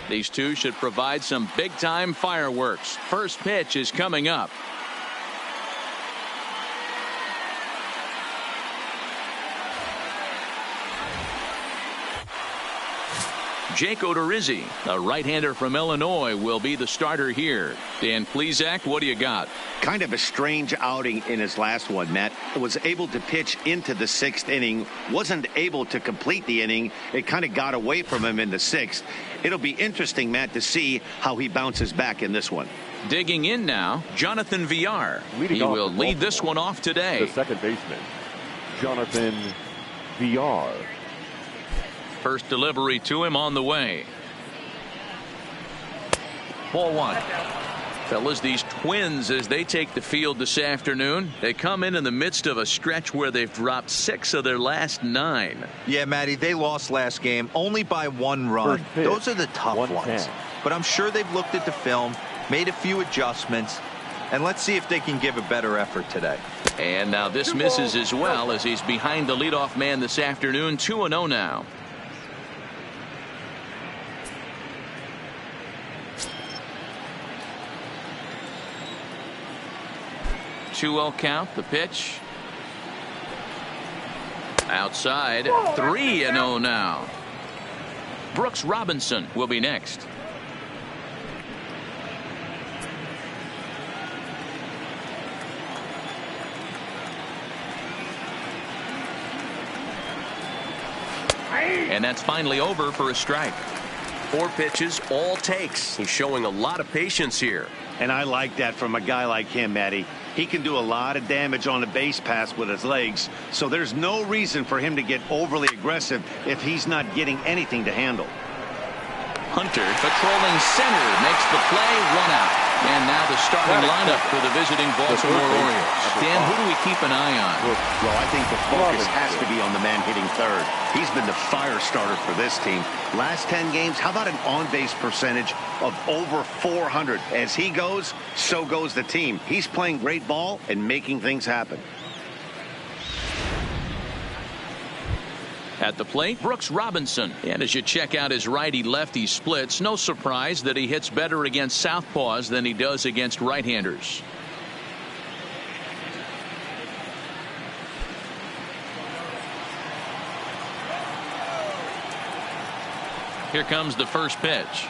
These two should provide some big-time fireworks. First pitch is coming up. Jake Odorizzi, a right-hander from Illinois, will be the starter here. Dan Plesac, what do you got? Kind of a strange outing in his last one, Matt. Was able to pitch into the 6th inning, wasn't able to complete the inning. It kind of got away from him in the 6th. It'll be interesting, Matt, to see how he bounces back in this one. Digging in now, Jonathan Villar. He will lead this one off today. The second baseman, Jonathan Villar. First delivery to him on the way. Ball one. Fellas, these Twins, as they take the field this afternoon, they come in the midst of a stretch where they've dropped 6 of their last 9. Yeah, Matty, they lost last game only by 1 run. Those are the tough ones. But I'm sure they've looked at the film, made a few adjustments, and let's see if they can give a better effort today. And now this misses as well, as he's behind the leadoff man this afternoon. 2-0 now. 2-0 count. The pitch outside. 3-0 now. Brooks Robinson will be next. And that's finally over for a strike. 4 pitches, all takes. He's showing a lot of patience here. And I like that from a guy like him, Matty. He can do a lot of damage on a base pass with his legs, so there's no reason for him to get overly aggressive if he's not getting anything to handle. Hunter patrolling center, makes the play, 1 out. And now the starting lineup for the visiting Baltimore Orioles. Dan, who do we keep an eye on? Well, I think the focus has to be on the man hitting third. He's been the fire starter for this team. Last 10 games, how about an on-base percentage of over 400? As he goes, so goes the team. He's playing great ball and making things happen. At the plate, Brooks Robinson. And as you check out his righty-lefty splits, no surprise that he hits better against southpaws than he does against right-handers. Here comes the first pitch.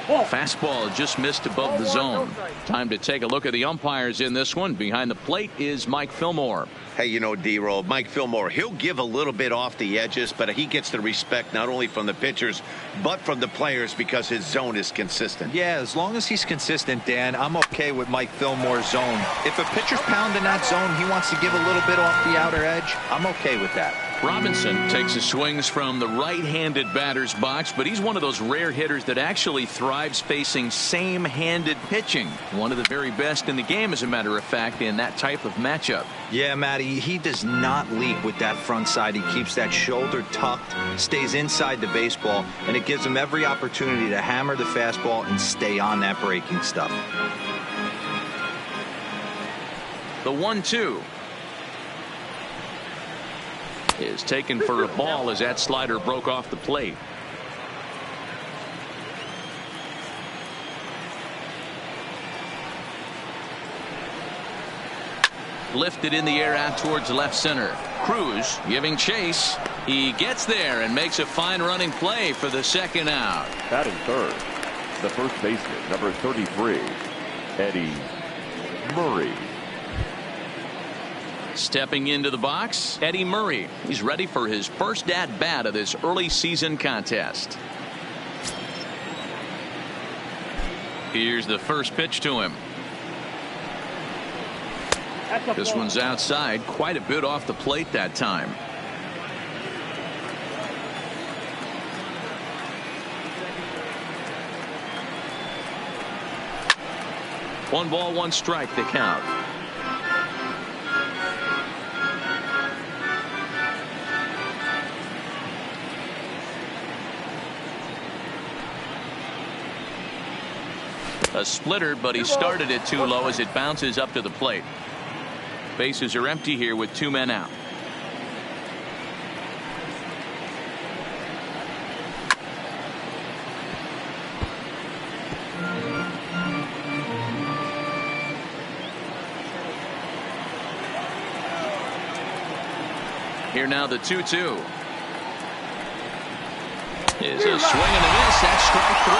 Fastball just missed above the zone. Time to take a look at the umpires in this one. Behind the plate is Mike Fillmore. Hey, you know, D-Roll, Mike Fillmore, he'll give a little bit off the edges, but he gets the respect not only from the pitchers, but from the players because his zone is consistent. Yeah, as long as he's consistent, Dan, I'm okay with Mike Fillmore's zone. If a pitcher's pounding that zone, he wants to give a little bit off the outer edge, I'm okay with that. Robinson takes his swings from the right-handed batter's box, but he's one of those rare hitters that actually thrives facing same-handed pitching. One of the very best in the game, as a matter of fact, in that type of matchup. Yeah, Matty, he does not leak with that front side. He keeps that shoulder tucked, stays inside the baseball, and it gives him every opportunity to hammer the fastball and stay on that breaking stuff. The 1-2 is taken for a ball as that slider broke off the plate. Lifted in the air out towards left center. Cruz giving chase. He gets there and makes a fine running play for the second out. Batting third, the first baseman, number 33, Eddie Murray. Stepping into the box, Eddie Murray. He's ready for his first at-bat of this early season contest. Here's the first pitch to him. This one's outside, quite a bit off the plate that time. One ball, one strike to count. A splitter, but he started it too low as it bounces up to the plate. Bases are empty here with 2 men out. Here now the 2-2. Is a swing and a miss. That's strike 3.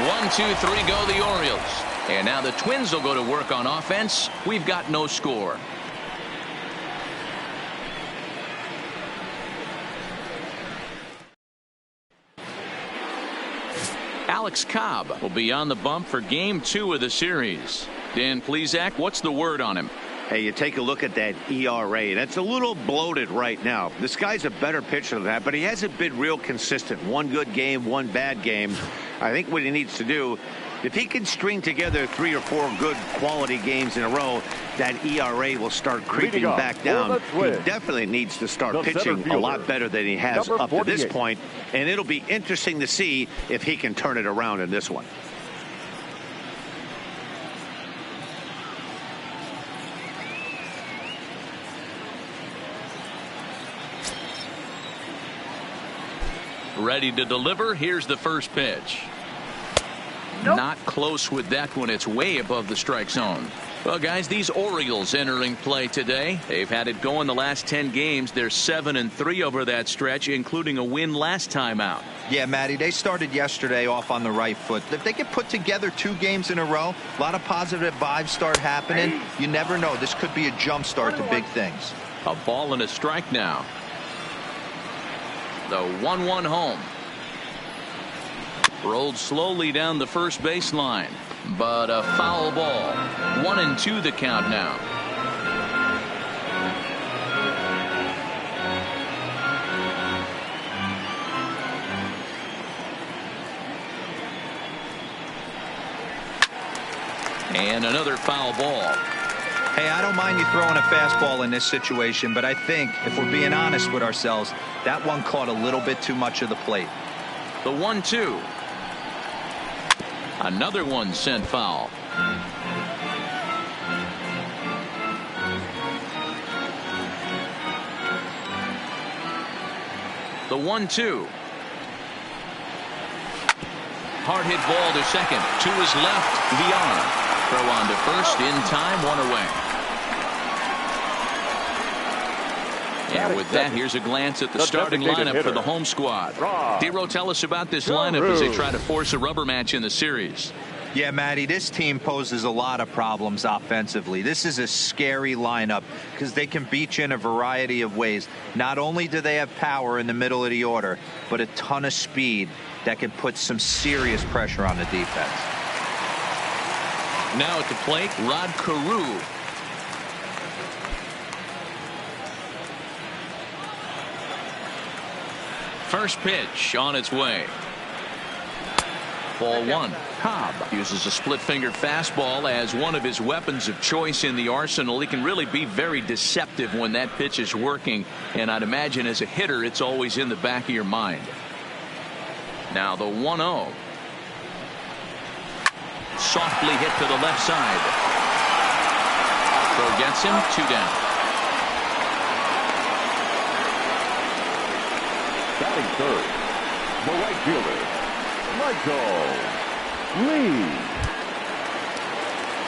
1, 2, 3 go the Orioles. And now the Twins will go to work on offense. We've got no score. Alex Cobb will be on the bump for game 2 of the series. Dan Plesac, what's the word on him? Hey, you take a look at that ERA. That's a little bloated right now. This guy's a better pitcher than that, but he hasn't been real consistent. One good game, one bad game. I think what he needs to do, if he can string together 3 or 4 good quality games in a row, that ERA will start creeping back down. He definitely needs to start pitching a lot better than he has up to this point, and it'll be interesting to see if he can turn it around in this one. Ready to deliver. Here's the first pitch. Nope. Not close with that one. It's way above the strike zone. Well, guys, these Orioles entering play today. They've had it going the last 10 games. They're 7-3 over that stretch, including a win last time out. Yeah, Matty, they started yesterday off on the right foot. If they could put together 2 games in a row, a lot of positive vibes start happening. You never know. This could be a jump start to big things. A ball and a strike now. The 1-1 home. Rolled slowly down the first baseline, but a foul ball. 1-2 the count now. And another foul ball. Hey, I don't mind you throwing a fastball in this situation, but I think if we're being honest with ourselves, that one caught a little bit too much of the plate. The 1-2. Another one sent foul. The 1-2. Hard hit ball to second. To his left, Villar. Throw on to first in time, 1 away. And with that, here's a glance at the starting lineup for the home squad. Dero, tell us about this lineup as they try to force a rubber match in the series. Yeah, Matty, this team poses a lot of problems offensively. This is a scary lineup because they can beat you in a variety of ways. Not only do they have power in the middle of the order, but a ton of speed that can put some serious pressure on the defense. Now at the plate, Rod Carew. First pitch on its way. Ball 1. Cobb uses a split-fingered fastball as one of his weapons of choice in the arsenal. He can really be very deceptive when that pitch is working, and I'd imagine as a hitter it's always in the back of your mind. Now the 1-0. Softly hit to the left side. Throw gets him, 2 down. Batting third, the right fielder, Michael Lee.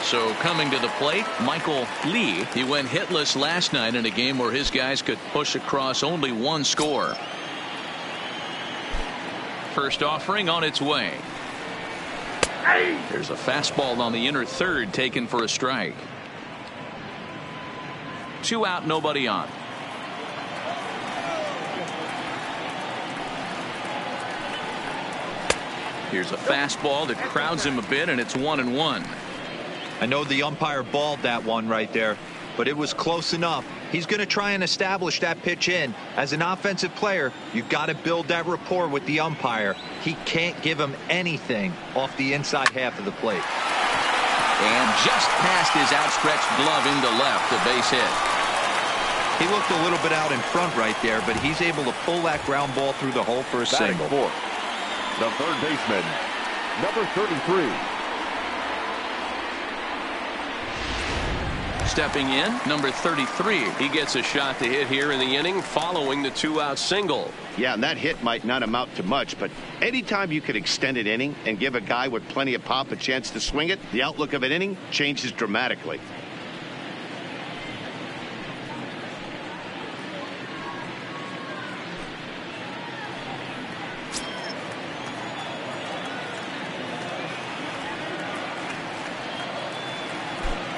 So coming to the plate, Michael Lee. He went hitless last night in a game where his guys could push across only 1 score. First offering on its way. There's a fastball on the inner third taken for a strike. 2 out, nobody on. Here's a fastball that crowds him a bit, and it's 1-1. I know the umpire balled that one right there, but it was close enough. He's going to try and establish that pitch in. As an offensive player, you've got to build that rapport with the umpire. He can't give him anything off the inside half of the plate. And just past his outstretched glove into left, a base hit. He looked a little bit out in front right there, but he's able to pull that ground ball through the hole for a single. Fourth, the third baseman, number 33. Stepping in, number 33. He gets a shot to hit here in the inning following the 2-out single. Yeah, and that hit might not amount to much, but anytime you can extend an inning and give a guy with plenty of pop a chance to swing it, the outlook of an inning changes dramatically.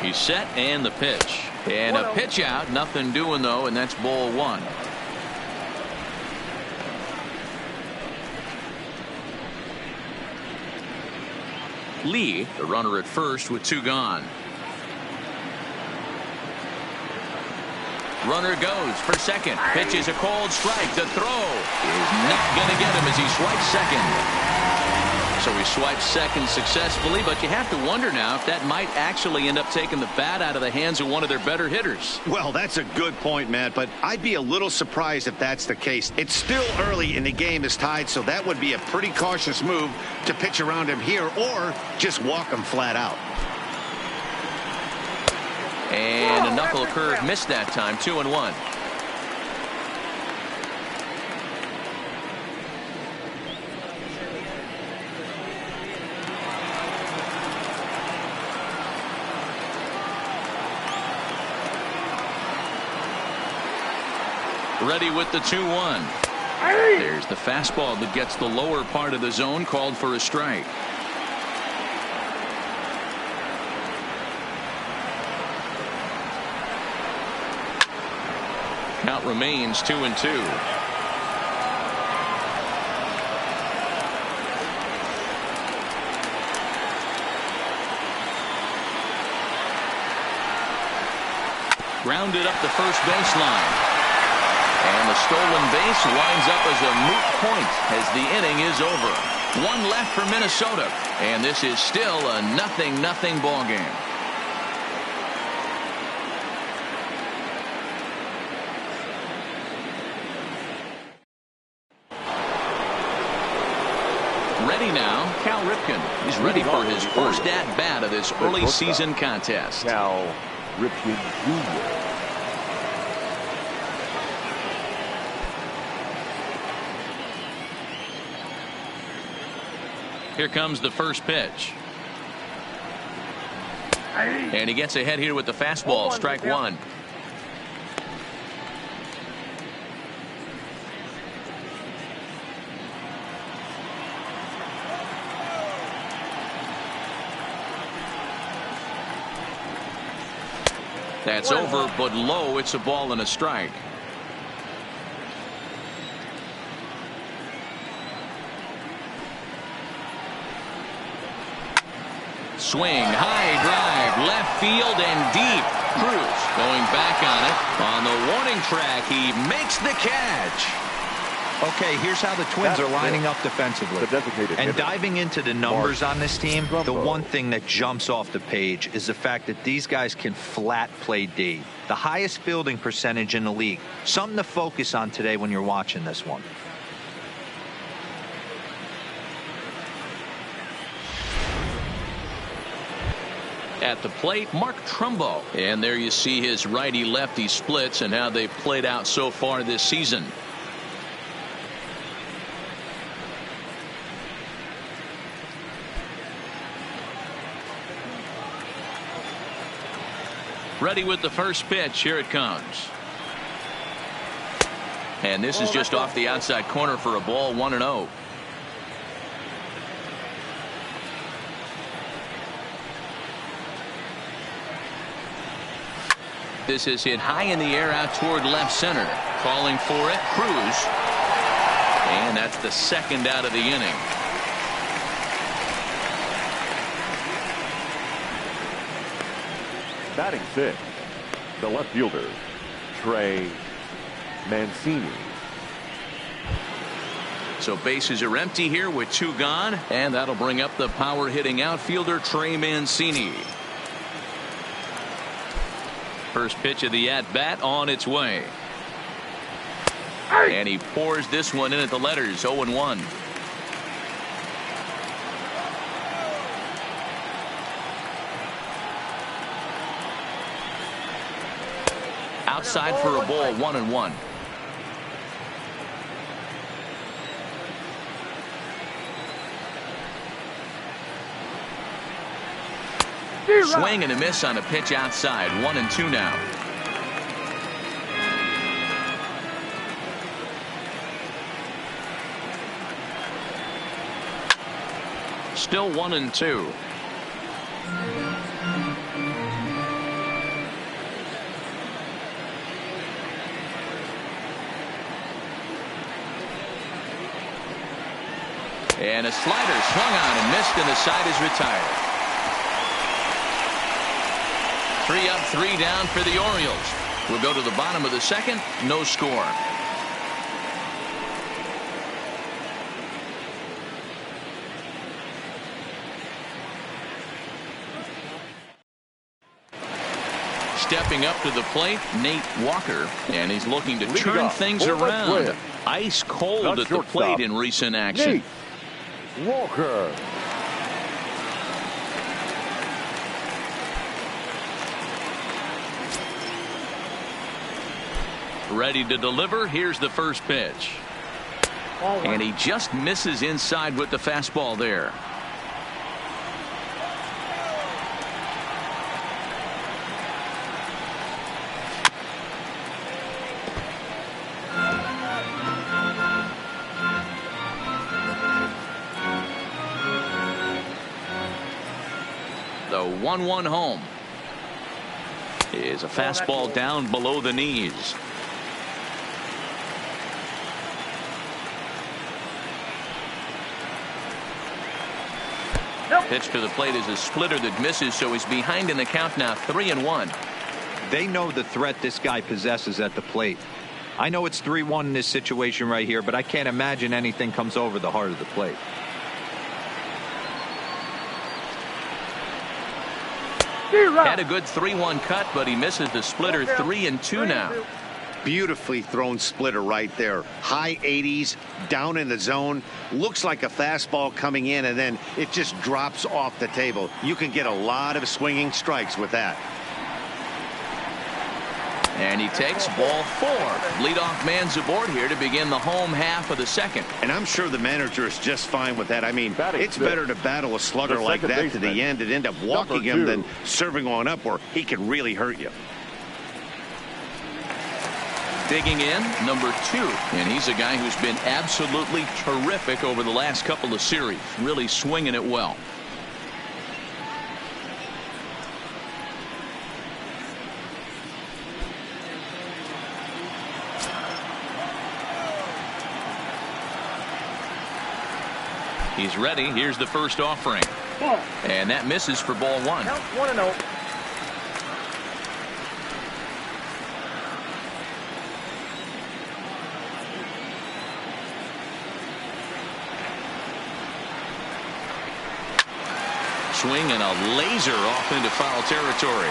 He's set and the pitch. And a pitch out. Nothing doing though, and that's ball one. Lee, the runner at first with two gone. Runner goes for second. Pitch is a called strike. The throw is not going to get him as he swipes second. So he swipes second successfully, but you have to wonder now if that might actually end up taking the bat out of the hands of one of their better hitters. Well, that's a good point, Matt, but I'd be a little surprised if that's the case. It's still early and the game is tied, so that would be a pretty cautious move to pitch around him here or just walk him flat out. And a knuckle curve missed that time. 2-1. Ready with the 2-1. There's the fastball that gets the lower part of the zone, called for a strike. Count remains 2-2. Grounded up the first baseline. And the stolen base winds up as a moot point as the inning is over. One left for Minnesota, and this is still a 0-0 ball game. Ready now, Cal Ripken. He's ready for his first at-bat of this early season contest. Cal Ripken Jr. Here comes the first pitch. And he gets ahead here with the fastball. Strike one. That's over, but low. It's a ball and a strike. Swing, high drive, left field and deep. Cruz going back on it. On the warning track, he makes the catch. Okay, here's how the Twins are lining up defensively. And diving into the numbers on this team, the one thing that jumps off the page is the fact that these guys can flat play D. The highest fielding percentage in the league. Something to focus on today when you're watching this one. At the plate, Mark Trumbo. And there you see his righty-lefty splits and how they've played out so far this season. Ready with the first pitch. Here it comes. And this is just off the outside corner for a ball. 1-0. This is hit high in the air out toward left center. Calling for it, Cruz. And that's the second out of the inning. Batting sixth, the left fielder, Trey Mancini. So bases are empty here with two gone, and that'll bring up the power hitting outfielder Trey Mancini. First pitch of the at-bat on its way. And he pours this one in at the letters. 0-1. Outside for a ball. 1-1. Swing and a miss on a pitch outside. 1-2 now. Still 1-2. And a slider swung on and missed, and the side is retired. 3 up, 3 down for the Orioles. We'll go to the bottom of the second. No score. Stepping up to the plate, Nate Walker, and he's looking to turn things around. Ice cold at the plate in recent action. Nate Walker. Ready to deliver. Here's the first pitch. And he just misses inside with the fastball there. The 1-1 home is a fastball down below the knees. Pitch to the plate is a splitter that misses, so he's behind in the count now, 3-1. They know the threat this guy possesses at the plate. I know it's 3-1 in this situation right here, but I can't imagine anything comes over the heart of the plate. Had a good 3-1 cut, but he misses the splitter. 3-2 now. Beautifully thrown splitter right there. High 80s, down in the zone. Looks like a fastball coming in, and then it just drops off the table. You can get a lot of swinging strikes with that. And he takes ball 4. Leadoff man's aboard here to begin the home half of the second. And I'm sure the manager is just fine with that. I mean, it's better to battle a slugger like that to the end and end up walking him than serving on up where he can really hurt you. Digging in, number 2. And he's a guy who's been absolutely terrific over the last couple of series. Really swinging it well. He's ready. Here's the first offering. And that misses for ball 1. 1-0. Swing and a laser off into foul territory.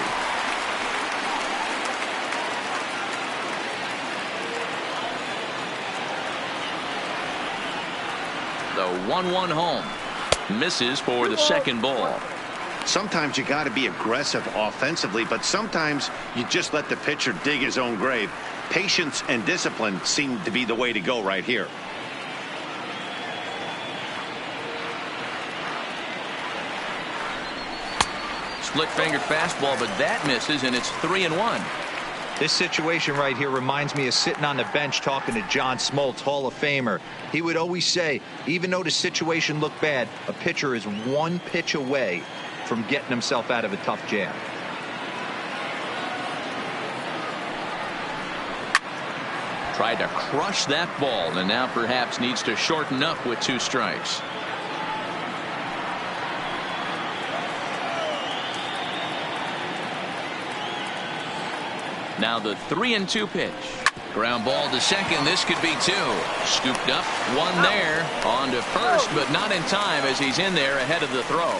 The 1-1 home. Misses for the second ball. Sometimes you got to be aggressive offensively, but sometimes you just let the pitcher dig his own grave. Patience and discipline seem to be the way to go right here. Split-fingered fastball, but that misses, and it's 3-1. This situation right here reminds me of sitting on the bench talking to John Smoltz, Hall of Famer. He would always say, even though the situation looked bad, a pitcher is one pitch away from getting himself out of a tough jam. Tried to crush that ball, and now perhaps needs to shorten up with 2 strikes. Now the 3-2 pitch. Ground ball to second. This could be 2. Scooped up, 1 there. On to first, but not in time as he's in there ahead of the throw.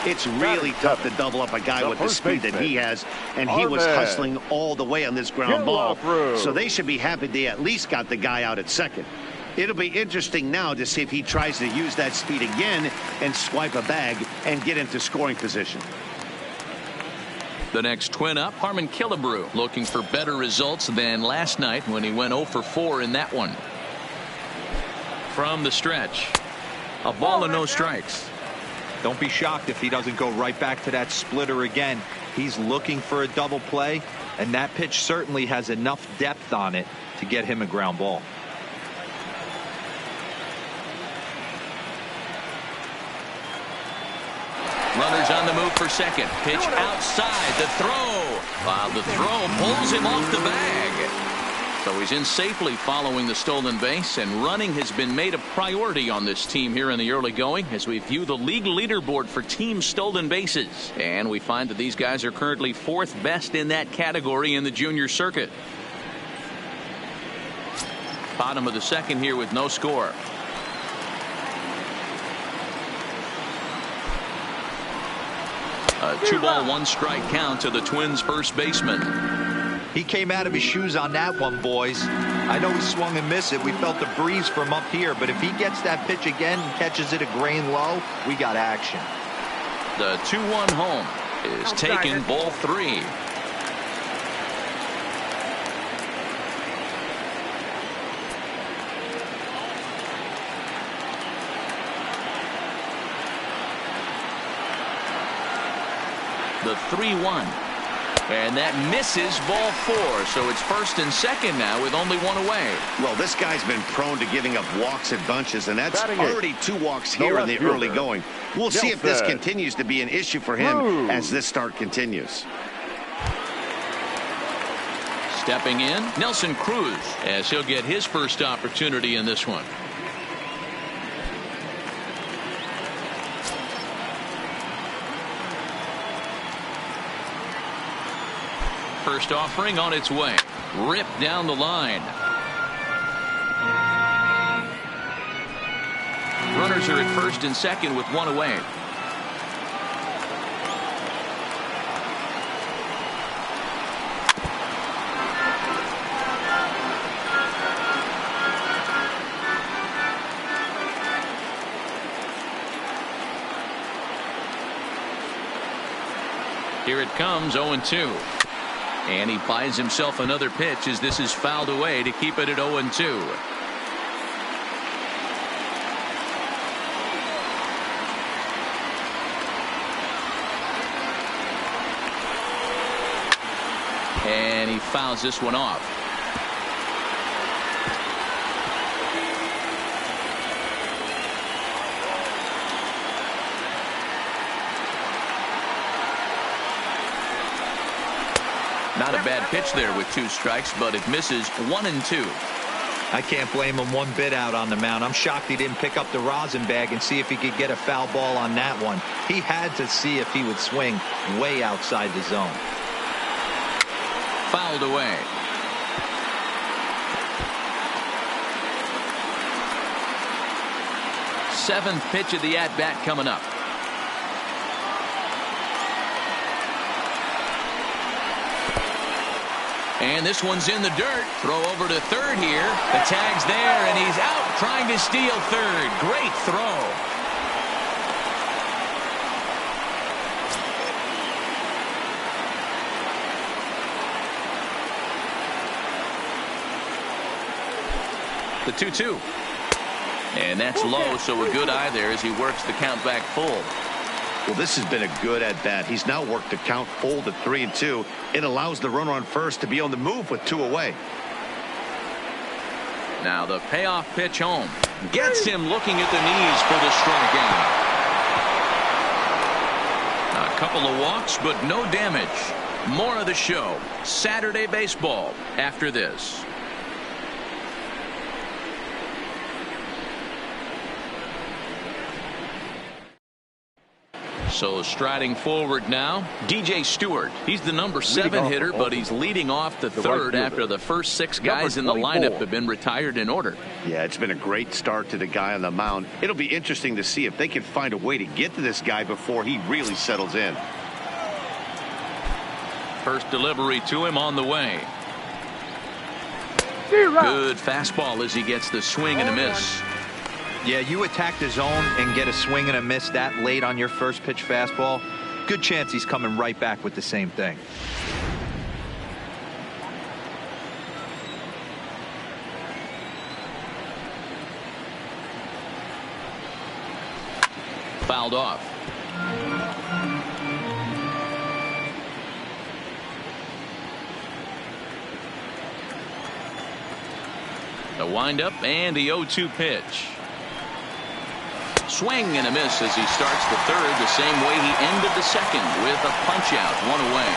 It's really tough to double up a guy with the speed that he has, and he was hustling all the way on this ground ball. So they should be happy they at least got the guy out at second. It'll be interesting now to see if he tries to use that speed again and swipe a bag and get into scoring position. The next twin up, Harmon Killebrew, looking for better results than last night when he went 0 for 4 in that one. From the stretch, a ball and no strikes. Don't be shocked if he doesn't go right back to that splitter again. He's looking for a double play, and that pitch certainly has enough depth on it to get him a ground ball. Runners on the move for second. Pitch outside. The throw. The throw pulls him off the bag. So he's in safely following the stolen base, and running has been made a priority on this team here in the early going as we view the league leaderboard for team stolen bases. And we find that these guys are currently 4th best in that category in the junior circuit. Bottom of the second here with no score. A 2-ball 1-strike count to the Twins first baseman. He came out of his shoes on that one, boys. I know he swung and missed it. We felt the breeze from up here, but if he gets that pitch again and catches it a grain low, we got action. The 2-1 home is taken, ball 3. The 3-1. And that misses, ball 4. So it's first and second now with only one away. Well, this guy's been prone to giving up walks at bunches, and that's already 2 walks here in the early going. We'll see if this continues to be an issue for him as this start continues. Stepping in, Nelson Cruz, as he'll get his first opportunity in this one. First offering on its way. Ripped down the line. Runners are at first and second with one away. Here it comes, 0-2. And he buys himself another pitch as this is fouled away to keep it at 0-2. And he fouls this one off. Not a bad pitch there with 2 strikes, but it misses 1-2. I can't blame him one bit out on the mound. I'm shocked he didn't pick up the rosin bag and see if he could get a foul ball on that one. He had to see if he would swing way outside the zone. Fouled away. Seventh pitch of the at-bat coming up. And this one's in the dirt. Throw over to third here. The tag's there, and he's out trying to steal third. Great throw. The 2-2. And that's low, so a good eye there as he works the count back full. Well, this has been a good at-bat. He's now worked the count full to 3-2. It allows the runner on first to be on the move with 2 away. Now the payoff pitch home. Gets him looking at the knees for the strikeout. A couple of walks, but no damage. More of the show. Saturday baseball after this. So striding forward now, DJ Stewart. He's the number 7 hitter, but he's leading off the third after the first 6 guys in the lineup have been retired in order. Yeah, it's been a great start to the guy on the mound. It'll be interesting to see if they can find a way to get to this guy before he really settles in. First delivery to him on the way. Good fastball as he gets the swing and a miss. Yeah, you attack the zone and get a swing and a miss that late on your first pitch fastball. Good chance he's coming right back with the same thing. Fouled off. The windup and the 0-2 pitch. Swing and a miss as he starts the third the same way he ended the second with a punch out, 1 away.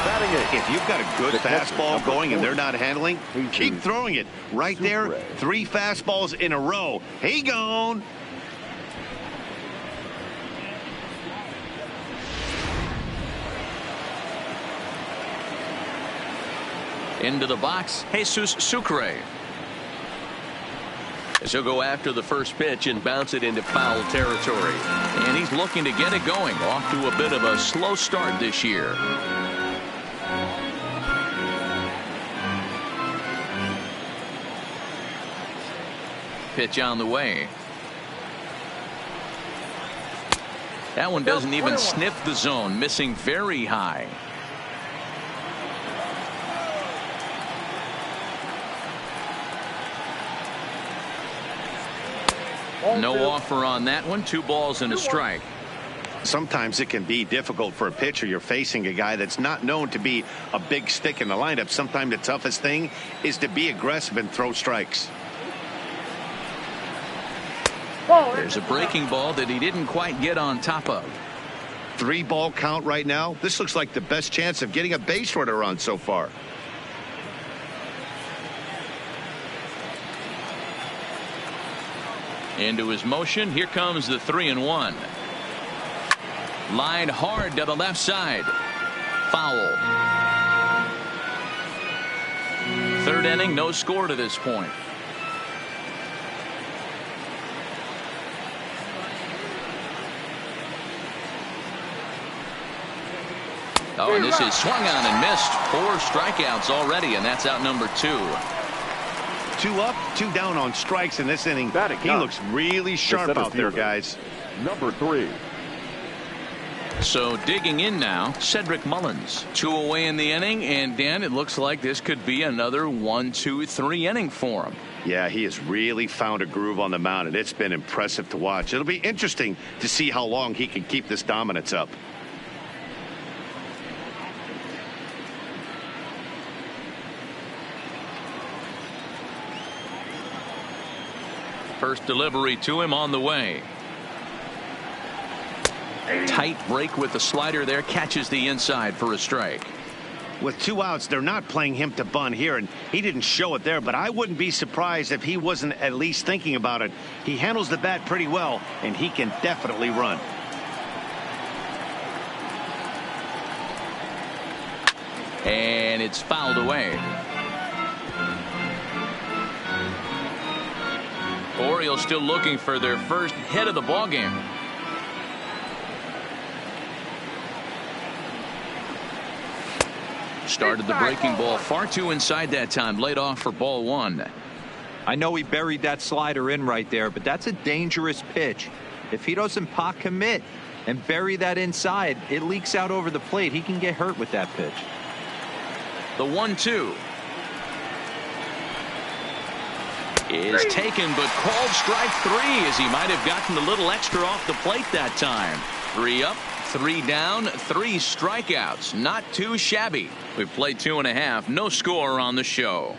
Batting it. If you've got a good fastball going and they're not handling, keep throwing it. Right there, 3 fastballs in a row. He gone. Into the box, Jesus Sucre. As he'll go after the first pitch and bounce it into foul territory. And he's looking to get it going. Off to a bit of a slow start this year. Pitch on the way. That one doesn't even sniff the zone, missing very high. No offer on that one. 2 balls and a strike. Sometimes it can be difficult for a pitcher. You're facing a guy that's not known to be a big stick in the lineup. Sometimes the toughest thing is to be aggressive and throw strikes. There's a breaking ball that he didn't quite get on top of. 3-ball count right now. This looks like the best chance of getting a base runner on so far. Into his motion. Here comes the 3-1. Line hard to the left side. Foul. 3rd inning, no score to this point. Oh, and this is swung on and missed. 4 strikeouts already, and that's out number 2. 2 up, 2 down on strikes in this inning. He looks really sharp out there, guys. Number 3. So digging in now, Cedric Mullins. 2 away in the inning, and Dan, it looks like this could be another 1-2-3 inning for him. Yeah, he has really found a groove on the mound, and it's been impressive to watch. It'll be interesting to see how long he can keep this dominance up. First delivery to him on the way. Tight break with the slider there, catches the inside for a strike. With 2 outs, they're not playing him to bunt here, and he didn't show it there, but I wouldn't be surprised if he wasn't at least thinking about it. He handles the bat pretty well, and he can definitely run. And it's fouled away. Orioles still looking for their first hit of the ballgame. Started the breaking ball far too inside that time. Laid off for ball 1. I know he buried that slider in right there, but that's a dangerous pitch. If he doesn't pot commit and bury that inside, it leaks out over the plate. He can get hurt with that pitch. The 1-2 is taken, but called strike 3, as he might have gotten a little extra off the plate that time. 3 up, 3 down, 3 strikeouts. Not too shabby. We've played 2.5. No score on the show.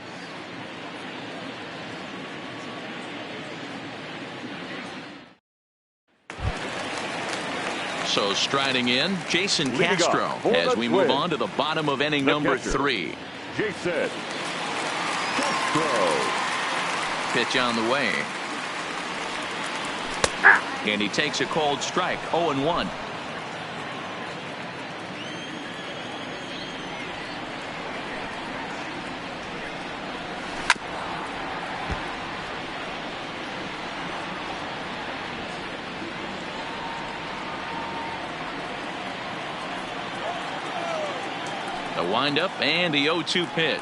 So striding in, Jason Castro, as we move on to the bottom of inning number 3. Jason Castro. Pitch on the way. And he takes a cold strike. 0-1. The windup and the 0-2 pitch.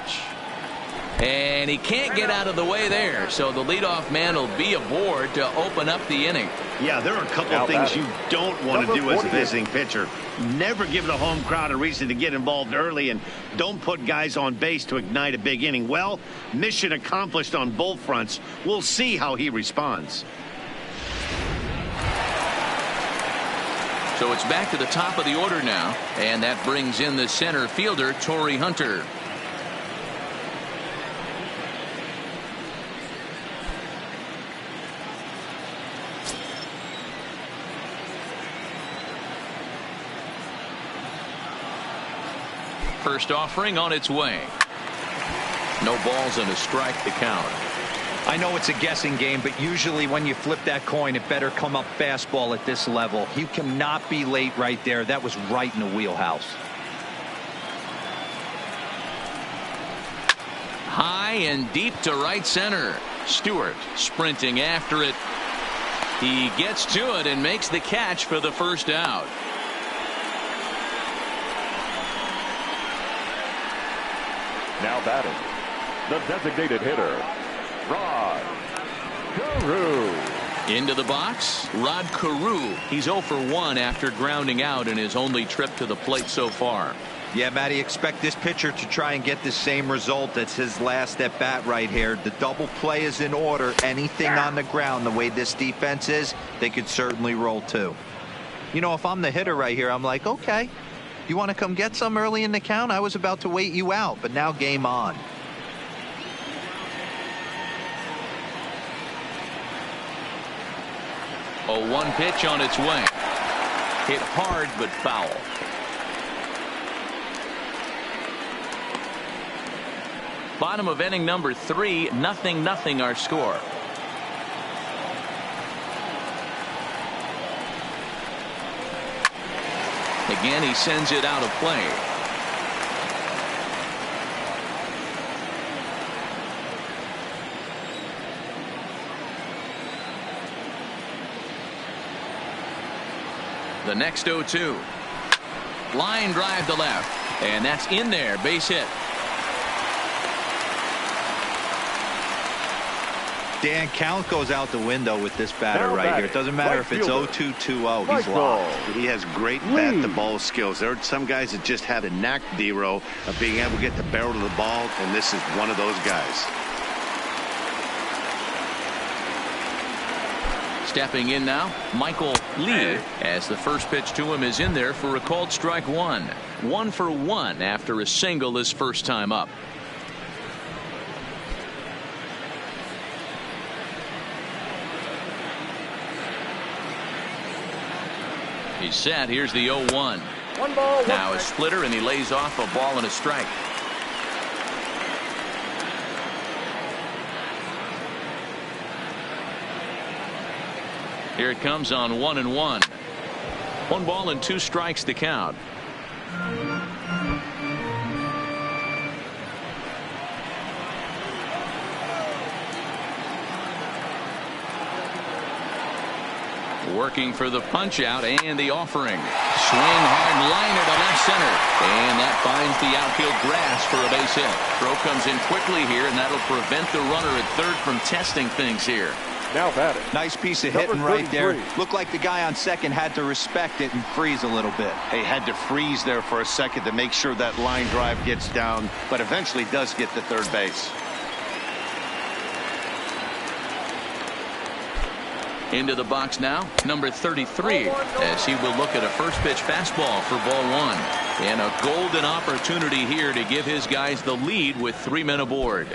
And he can't get out of the way there, so the leadoff man will be aboard to open up the inning. Yeah, there are a couple of things you don't want to do as a visiting pitcher. Never give the home crowd a reason to get involved early, and don't put guys on base to ignite a big inning. Well, mission accomplished on both fronts. We'll see how he responds. So it's back to the top of the order now, and that brings in the center fielder, Torrey Hunter. first offering on its way. No balls and a strike to count. I know it's a guessing game, but usually when you flip that coin, it better come up fastball at this level. You cannot be late right there. That was right in the wheelhouse. High and deep to right center. Stewart sprinting after it. He gets to it and makes the catch for the first out. Now batting, the designated hitter, Rod Carew. Into the box, Rod Carew. He's 0 for 1 after grounding out in his only trip to the plate so far. Yeah, Matty, expect this pitcher to try and get the same result. That's his last at bat right here. The double play is in order. Anything on the ground, the way this defense is, they could certainly roll too. You know, if I'm the hitter right here, I'm like, okay, you want to come get some early in the count? I was about to wait you out, but now game on. A 1 pitch on its way. Hit hard but foul. Bottom of inning number 3, 0-0 our score. Again, he sends it out of play. The next 0-2. Line drive to left. And that's in there. Base hit. Dan, count goes out the window with this batter right here. It doesn't matter if it's 0-2, 2-0. He's locked. He has great bat-to-ball skills. There are some guys that just have a knack, D-Row, of being able to get the barrel of the ball, and this is one of those guys. Stepping in now, Michael Lee, as the first pitch to him is in there for a called strike 1. 1 for 1 after a single his first time up. He's set. Here's the 0-1. Now a splitter, and he lays off a ball and a strike. Here it comes on 1-1. 1 ball and 2 strikes to count. Working for the punch out and the offering. Swing hard liner to left center. And that finds the outfield grass for a base hit. Throw comes in quickly here, and that'll prevent the runner at third from testing things here. Now batting. Nice piece of hitting right there. Looked like the guy on second had to respect it and freeze a little bit. He had to freeze there for a second to make sure that line drive gets down, but eventually does get to third base. Into the box now, number 33, as he will look at a first pitch fastball for ball 1. And a golden opportunity here to give his guys the lead with 3 men aboard.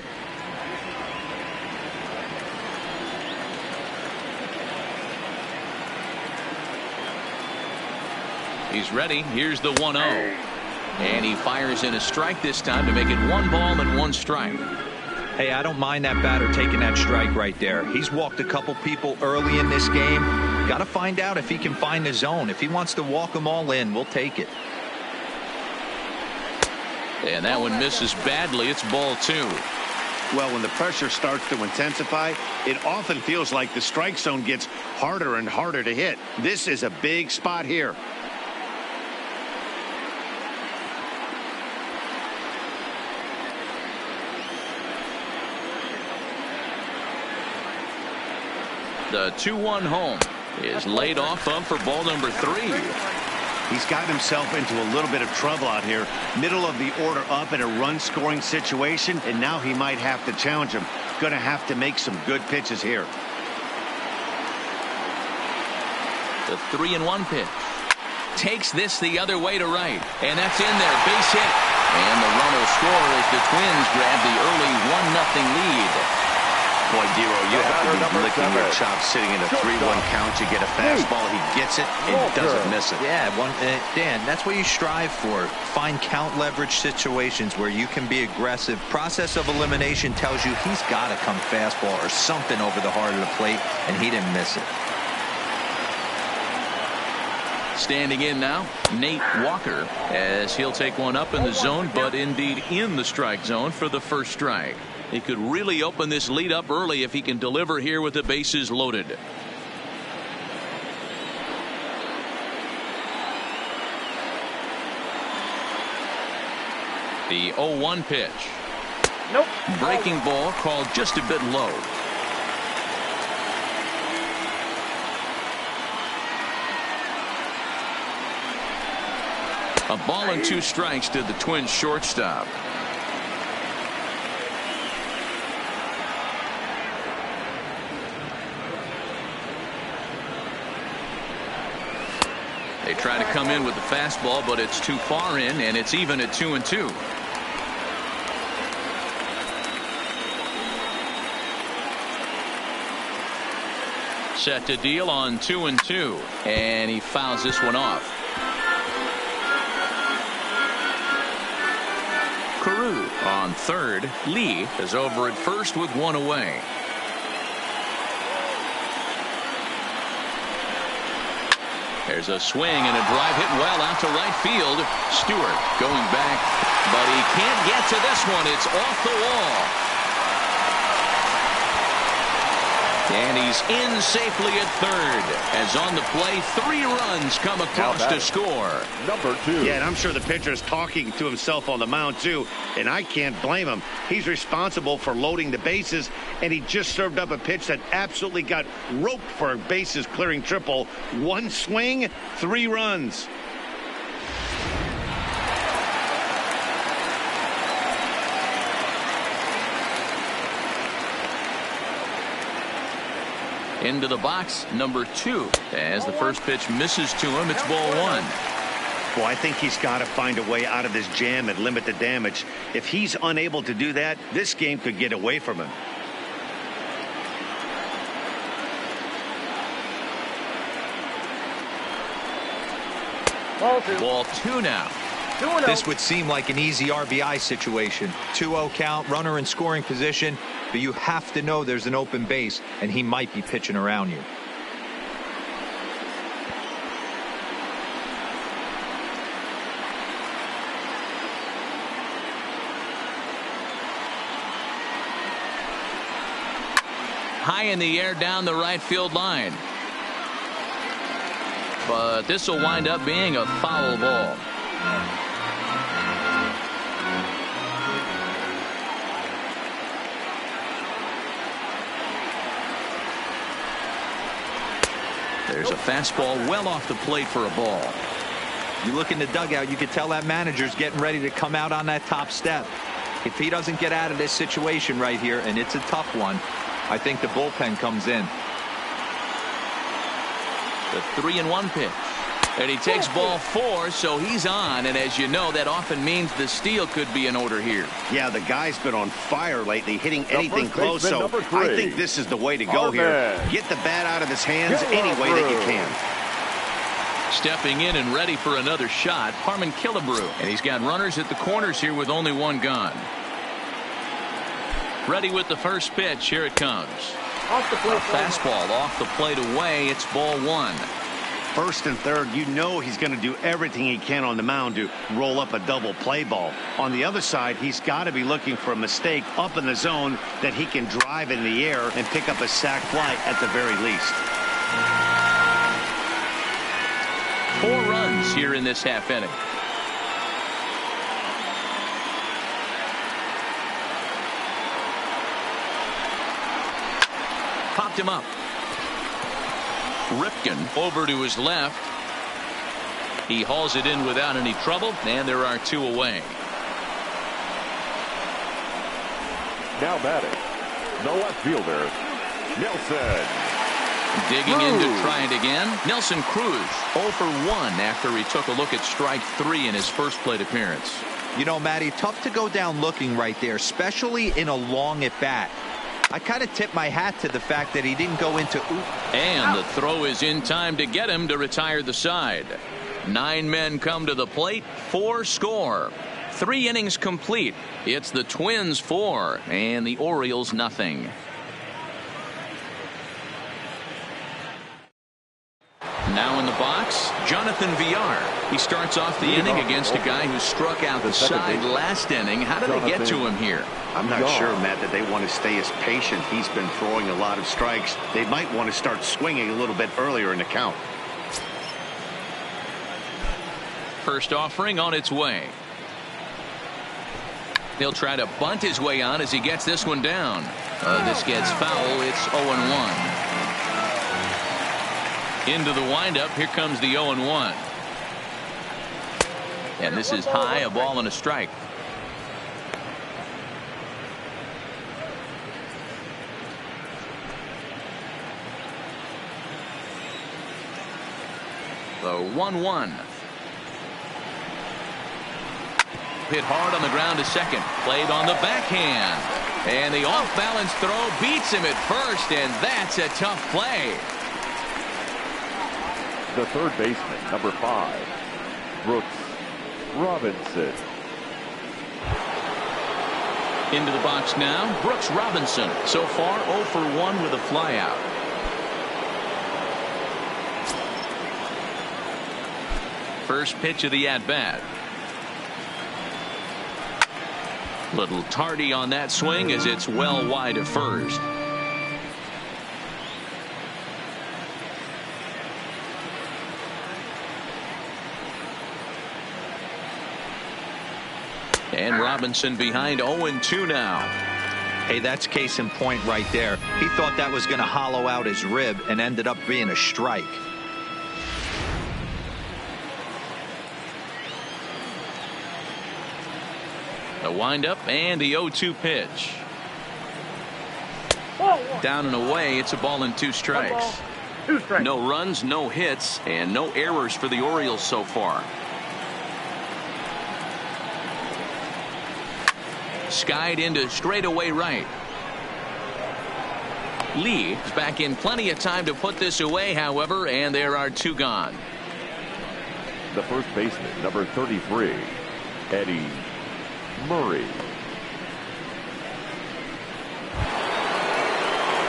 He's ready. Here's the 1-0. And he fires in a strike this time to make it 1 ball and 1 strike. Hey, I don't mind that batter taking that strike right there. He's walked a couple people early in this game. Got to find out if he can find the zone. If he wants to walk them all in, we'll take it. And that one misses badly. It's ball 2. Well, when the pressure starts to intensify, it often feels like the strike zone gets harder and harder to hit. This is a big spot here. The 2-1 home is laid off of for ball number 3. He's gotten himself into a little bit of trouble out here. Middle of the order up in a run-scoring situation, and now he might have to challenge him. Going to have to make some good pitches here. The 3-1 pitch. Takes this the other way to right. And that's in there. Base hit. And the run will score as the Twins grab the early 1-0 lead. Boy, Dero, you have to be licking your chops sitting in a 3-1 count. You get a fastball, he gets it, and doesn't miss it. Yeah, Dan, that's what you strive for. Find count leverage situations where you can be aggressive. Process of elimination tells you he's got to come fastball or something over the heart of the plate, and he didn't miss it. Standing in now, Nate Walker, as he'll take one up in the zone, but indeed in the strike zone for the first strike. He could really open this lead up early if he can deliver here with the bases loaded. The 0-1 pitch. Nope. Breaking ball called just a bit low. A ball and 2 strikes to the Twins shortstop. They try to come in with the fastball, but it's too far in, and it's even at 2-2. Set to deal on 2-2, and he fouls this one off. Carew on third. Lee is over at first with 1 away. There's a swing and a drive hit well out to right field. Stewart going back, but he can't get to this one. It's off the wall. And he's in safely at third, as on the play 3 runs come across to score. Number 2. Yeah, and I'm sure the pitcher's talking to himself on the mound too, and I can't blame him. He's responsible for loading the bases, and he just served up a pitch that absolutely got roped for a bases clearing triple. 1 swing, 3 runs. Into the box, number 2. As the first pitch misses to him, it's ball 1. Well, I think he's got to find a way out of this jam and limit the damage. If he's unable to do that, this game could get away from him. Ball 2 now. This would seem like an easy RBI situation. 2-0 count, runner in scoring position, but you have to know there's an open base, and he might be pitching around you. High in the air down the right field line. But this will wind up being a foul ball. There's a fastball well off the plate for a ball. You look in the dugout, you could tell that manager's getting ready to come out on that top step. If he doesn't get out of this situation right here, and it's a tough one, I think the bullpen comes in. The 3-1 pitch. And he takes ball 4, so he's on. And as you know, that often means the steal could be in order here. Yeah, the guy's been on fire lately, hitting anything close. So I think this is the way to go here. Get the bat out of his hands any way that you can. Stepping in and ready for another shot, Harmon Killebrew. And he's got runners at the corners here with only 1 gone. Ready with the first pitch. Here it comes. Off the plate. A fastball off the plate away. It's ball 1. First and third, you know he's going to do everything he can on the mound to roll up a double play ball. On the other side, he's got to be looking for a mistake up in the zone that he can drive in the air and pick up a sac fly at the very least. 4 runs here in this half inning. Popped him up. Ripken over to his left. He hauls it in without any trouble, and there are 2 away. Now batting, the left fielder, Nelson. Digging in to try it again. Nelson Cruz 0 for 1 after he took a look at strike 3 in his first plate appearance. You know, Matty, tough to go down looking right there, especially in a long at bat. I kind of tip my hat to the fact that he didn't go into And the throw is in time to get him to retire the side. 9 men come to the plate, 4 score. 3 innings complete. It's the Twins 4 and the Orioles nothing. Now in the box, Jonathan Villar. He starts off the inning against a guy who struck out the side last inning. How did they get to him here? I'm not sure, Matt, that they want to stay as patient. He's been throwing a lot of strikes. They might want to start swinging a little bit earlier in the count. First offering on its way. He'll try to bunt his way on as he gets this one down. This gets foul. It's 0-1. Into the windup. Here comes the 0-1. And this is high, a ball and a strike. The 1-1. Hit hard on the ground to second. Played on the backhand. And the off-balance throw beats him at first, and that's a tough play. The third baseman, number 5, Brooks Robinson. Into the box now, Brooks Robinson. So far 0 for 1 with a flyout. First pitch of the at-bat. Little tardy on that swing as it's well wide of first. And Robinson behind 0-2 now. Hey, that's case in point right there. He thought that was going to hollow out his rib and ended up being a strike. The windup and the 0-2 pitch. Down and away. It's a ball and 2 strikes. 2 strikes. No runs, no hits, and no errors for the Orioles so far. Skied into straightaway right. Lee is back in plenty of time to put this away, however, and there are 2 gone. The first baseman, number 33, Eddie Murray.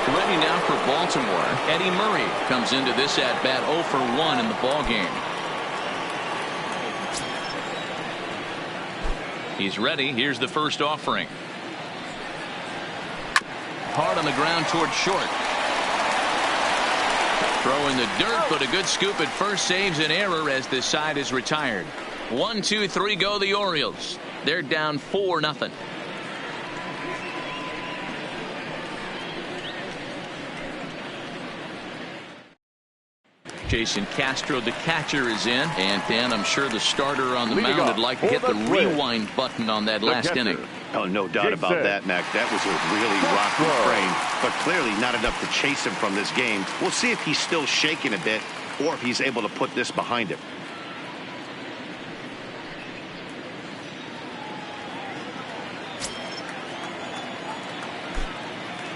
Ready now for Baltimore. Eddie Murray comes into this at bat 0 for 1 in the ball game. He's ready. Here's the first offering. Hard on the ground towards short. Throw in the dirt, but a good scoop at first saves an error as this side is retired. 1, 2, 3 go the Orioles. They're down 4-0. Jason Castro, the catcher, is in. And Dan, I'm sure the starter on the mound would like to hit the rewind button on that last inning. Oh, no doubt about that, Mac. That was a really rocky frame, but clearly not enough to chase him from this game. We'll see if he's still shaking a bit or if he's able to put this behind him.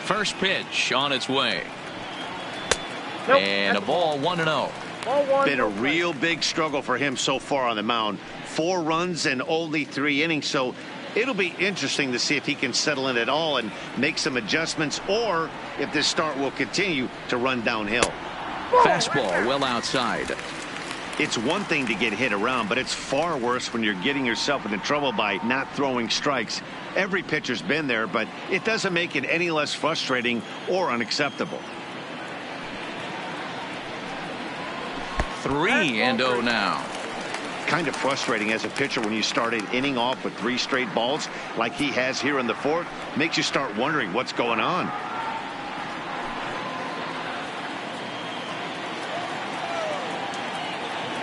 First pitch on its way. Nope. And a ball 1-0. Been a real big struggle for him so far on the mound. 4 runs and only 3 innings, so it'll be interesting to see if he can settle in at all and make some adjustments, or if this start will continue to run downhill. Fastball well outside. It's one thing to get hit around, but it's far worse when you're getting yourself into trouble by not throwing strikes. Every pitcher's been there, but it doesn't make it any less frustrating or unacceptable. 3-0 now. Kind of frustrating as a pitcher when you start an inning off with 3 straight balls like he has here in the 4th. Makes you start wondering what's going on.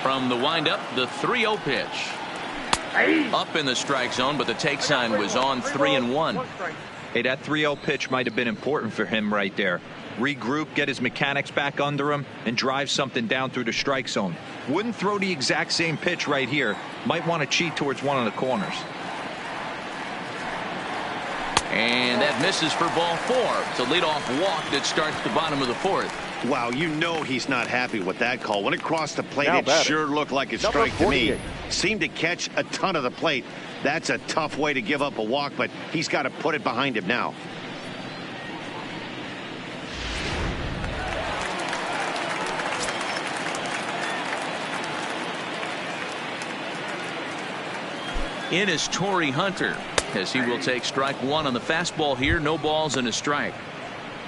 From the windup, the 3-0 pitch. Up in the strike zone, but the take sign was on 3-1. Hey, that 3-0 pitch might have been important for him right there. Regroup, get his mechanics back under him, and drive something down through the strike zone. Wouldn't throw the exact same pitch right here. Might want to cheat towards one of the corners. And that misses for ball 4. It's a leadoff walk that starts the bottom of the 4th. Wow, you know he's not happy with that call. When it crossed the plate, Now it batting, sure looked like a number strike to me. 48. Seemed to catch a ton of the plate. That's a tough way to give up a walk, but he's got to put it behind him now. In is Torrey Hunter, as he will take strike 1 on the fastball here. No balls and a strike.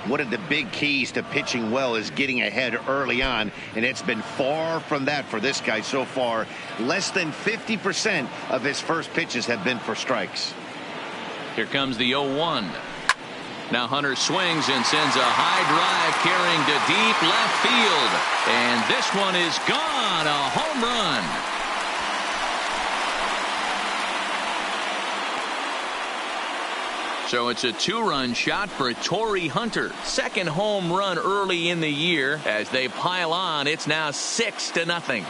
One of the big keys to pitching well is getting ahead early on, and it's been far from that for this guy so far. Less than 50% of his first pitches have been for strikes. Here comes the 0-1. Now Hunter swings and sends a high drive carrying to deep left field. And this one is gone. A home run. So it's a 2-run shot for Torrey Hunter. Second home run early in the year. As they pile on, it's now 6-0.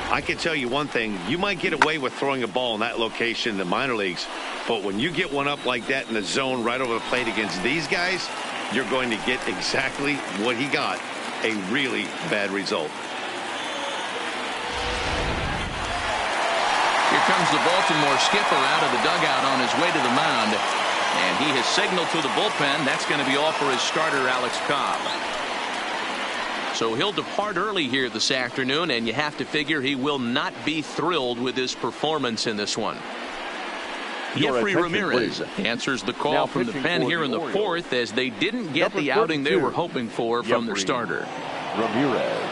I can tell you one thing. You might get away with throwing a ball in that location in the minor leagues, but when you get one up like that in the zone right over the plate against these guys, you're going to get exactly what he got, a really bad result. Here comes the Baltimore skipper out of the dugout on his way to the mound. And he has signaled to the bullpen. That's going to be all for his starter, Alex Cobb. So he'll depart early here this afternoon, and you have to figure he will not be thrilled with his performance in this one. Jeffrey Ramirez answers the call from the pen here in the 4th, as they didn't get the outing they were hoping for from their starter. Ramirez.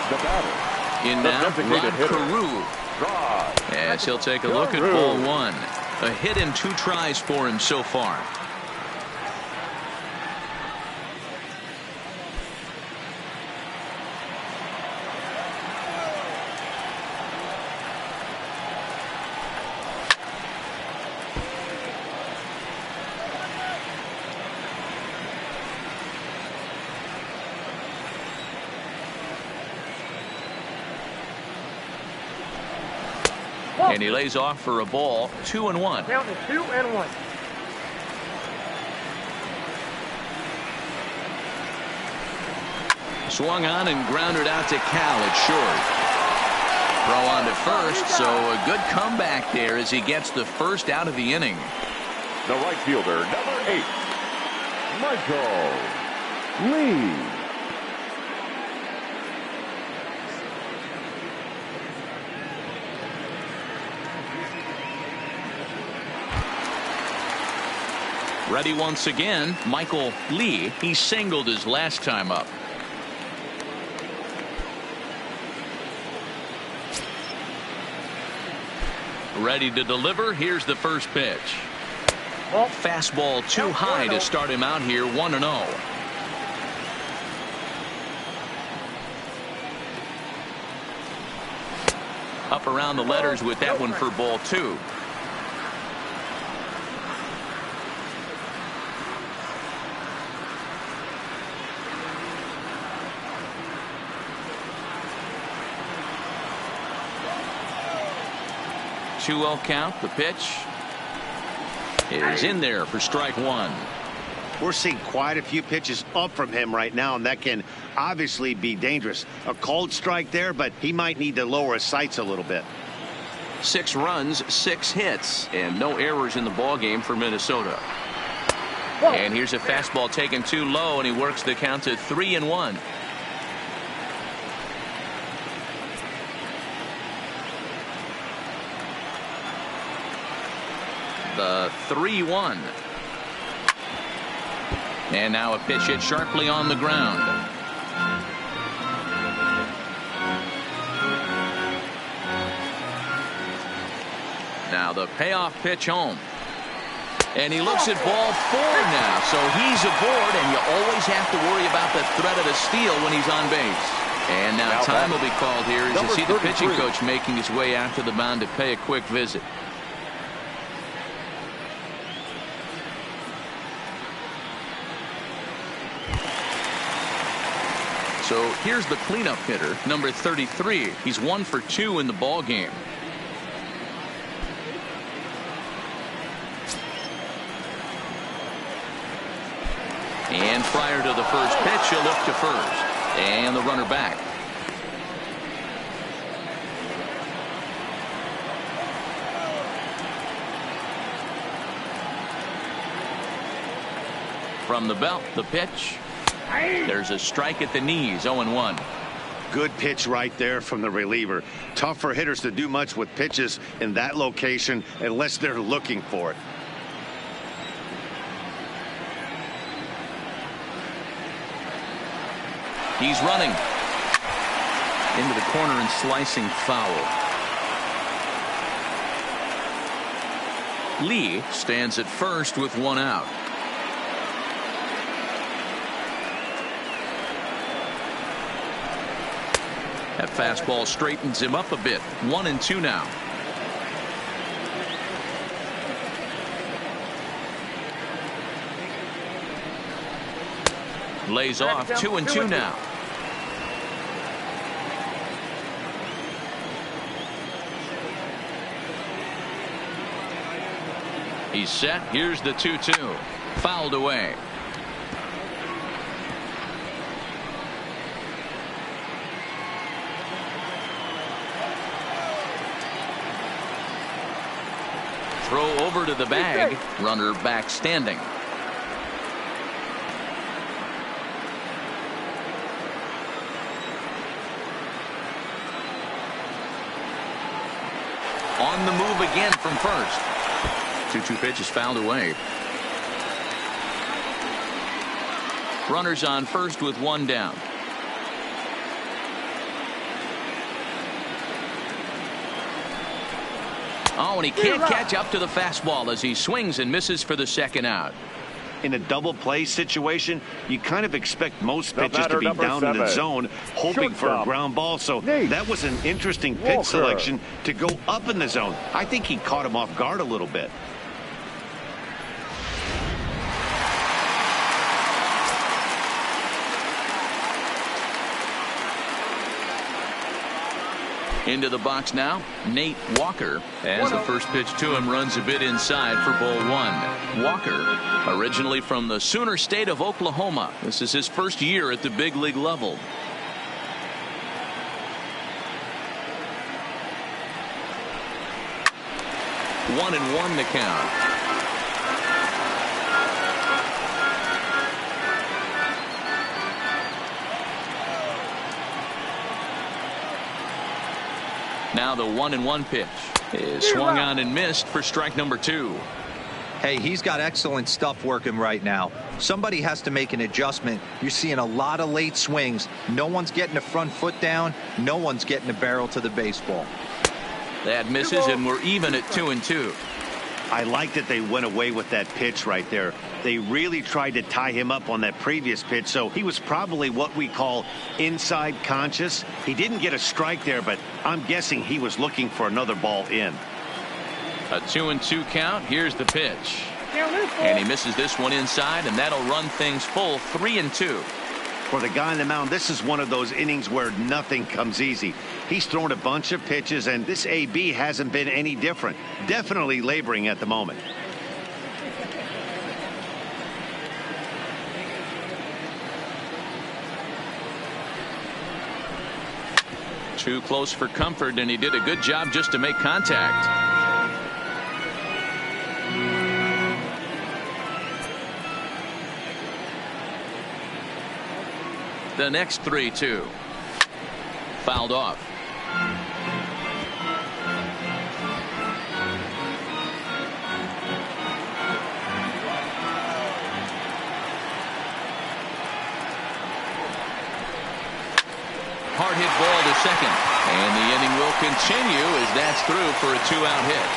The batter. In now, Rod Carew, as he'll take a look at ball 1. A hit in 2 tries for him so far. And he lays off for a ball. 2-1. Count to 2-1. Swung on and grounded out to Cal at short. Throw on to first, so a good comeback there as he gets the first out of the inning. The right fielder, number 8, Michael Lee. Ready once again, Michael Lee. He singled his last time up. Ready to deliver. Here's the first pitch. Fastball too high to start him out here. 1-0. Up around the letters with that one for ball 2. Two-0 count. The pitch is in there for strike 1. We're seeing quite a few pitches up from him right now, and that can obviously be dangerous. A cold strike there, but he might need to lower his sights a little bit. 6 runs, 6 hits, and no errors in the ballgame for Minnesota. And here's a fastball taken too low, and he works the count to 3-1. The 3-1. And now a pitch hit sharply on the ground. Now the payoff pitch home. And he looks at ball 4 now. So he's aboard, and you always have to worry about the threat of a steal when he's on base. And now time will be called here as you see the pitching 33. coach making his way out to the mound to pay a quick visit. So here's the cleanup hitter, number 33. He's 1 for 2 in the ball game. And prior to the first pitch, he'll look to first. And the runner back. From the belt, the pitch. There's a strike at the knees, 0-1. Good pitch right there from the reliever. Tough for hitters to do much with pitches in that location unless they're looking for it. He's running into the corner and slicing foul. Lee stands at first with 1 out. That fastball straightens him up a bit. 1-2 now. Lays off. 2-2 now. He's set. Here's the 2-2. Fouled away. Throw over to the bag. Runner back standing. On the move again from first. 2-2 pitch is fouled away. Runners on first with 1 down. Oh, and he can't catch up to the fastball as he swings and misses for the second out. In a double play situation, you kind of expect most pitches to be down in the zone, hoping for a ground ball. So that was an interesting pitch selection to go up in the zone. I think he caught him off guard a little bit. Into the box now, Nate Walker, as the first pitch to him runs a bit inside for ball 1. Walker, originally from the Sooner State of Oklahoma. This is his first year at the big league level. One and one the count. Now the 1-1 pitch is swung on and missed for strike number 2. Hey, he's got excellent stuff working right now. Somebody has to make an adjustment. You're seeing a lot of late swings. No one's getting the front foot down. No one's getting the barrel to the baseball. That misses, and we're even at 2-2. I like that they went away with that pitch right there. They really tried to tie him up on that previous pitch, so he was probably what we call inside conscious. He didn't get a strike there, but I'm guessing he was looking for another ball in. A 2-2 count. Here's the pitch. And he misses this one inside, and that'll run things full 3-2. For the guy on the mound, this is one of those innings where nothing comes easy. He's thrown a bunch of pitches, and this AB hasn't been any different. Definitely laboring at the moment. Too close for comfort, and he did a good job just to make contact. The next 3-2. Fouled off. Hard hit ball to second. And the inning will continue as that's through for a 2-out hit.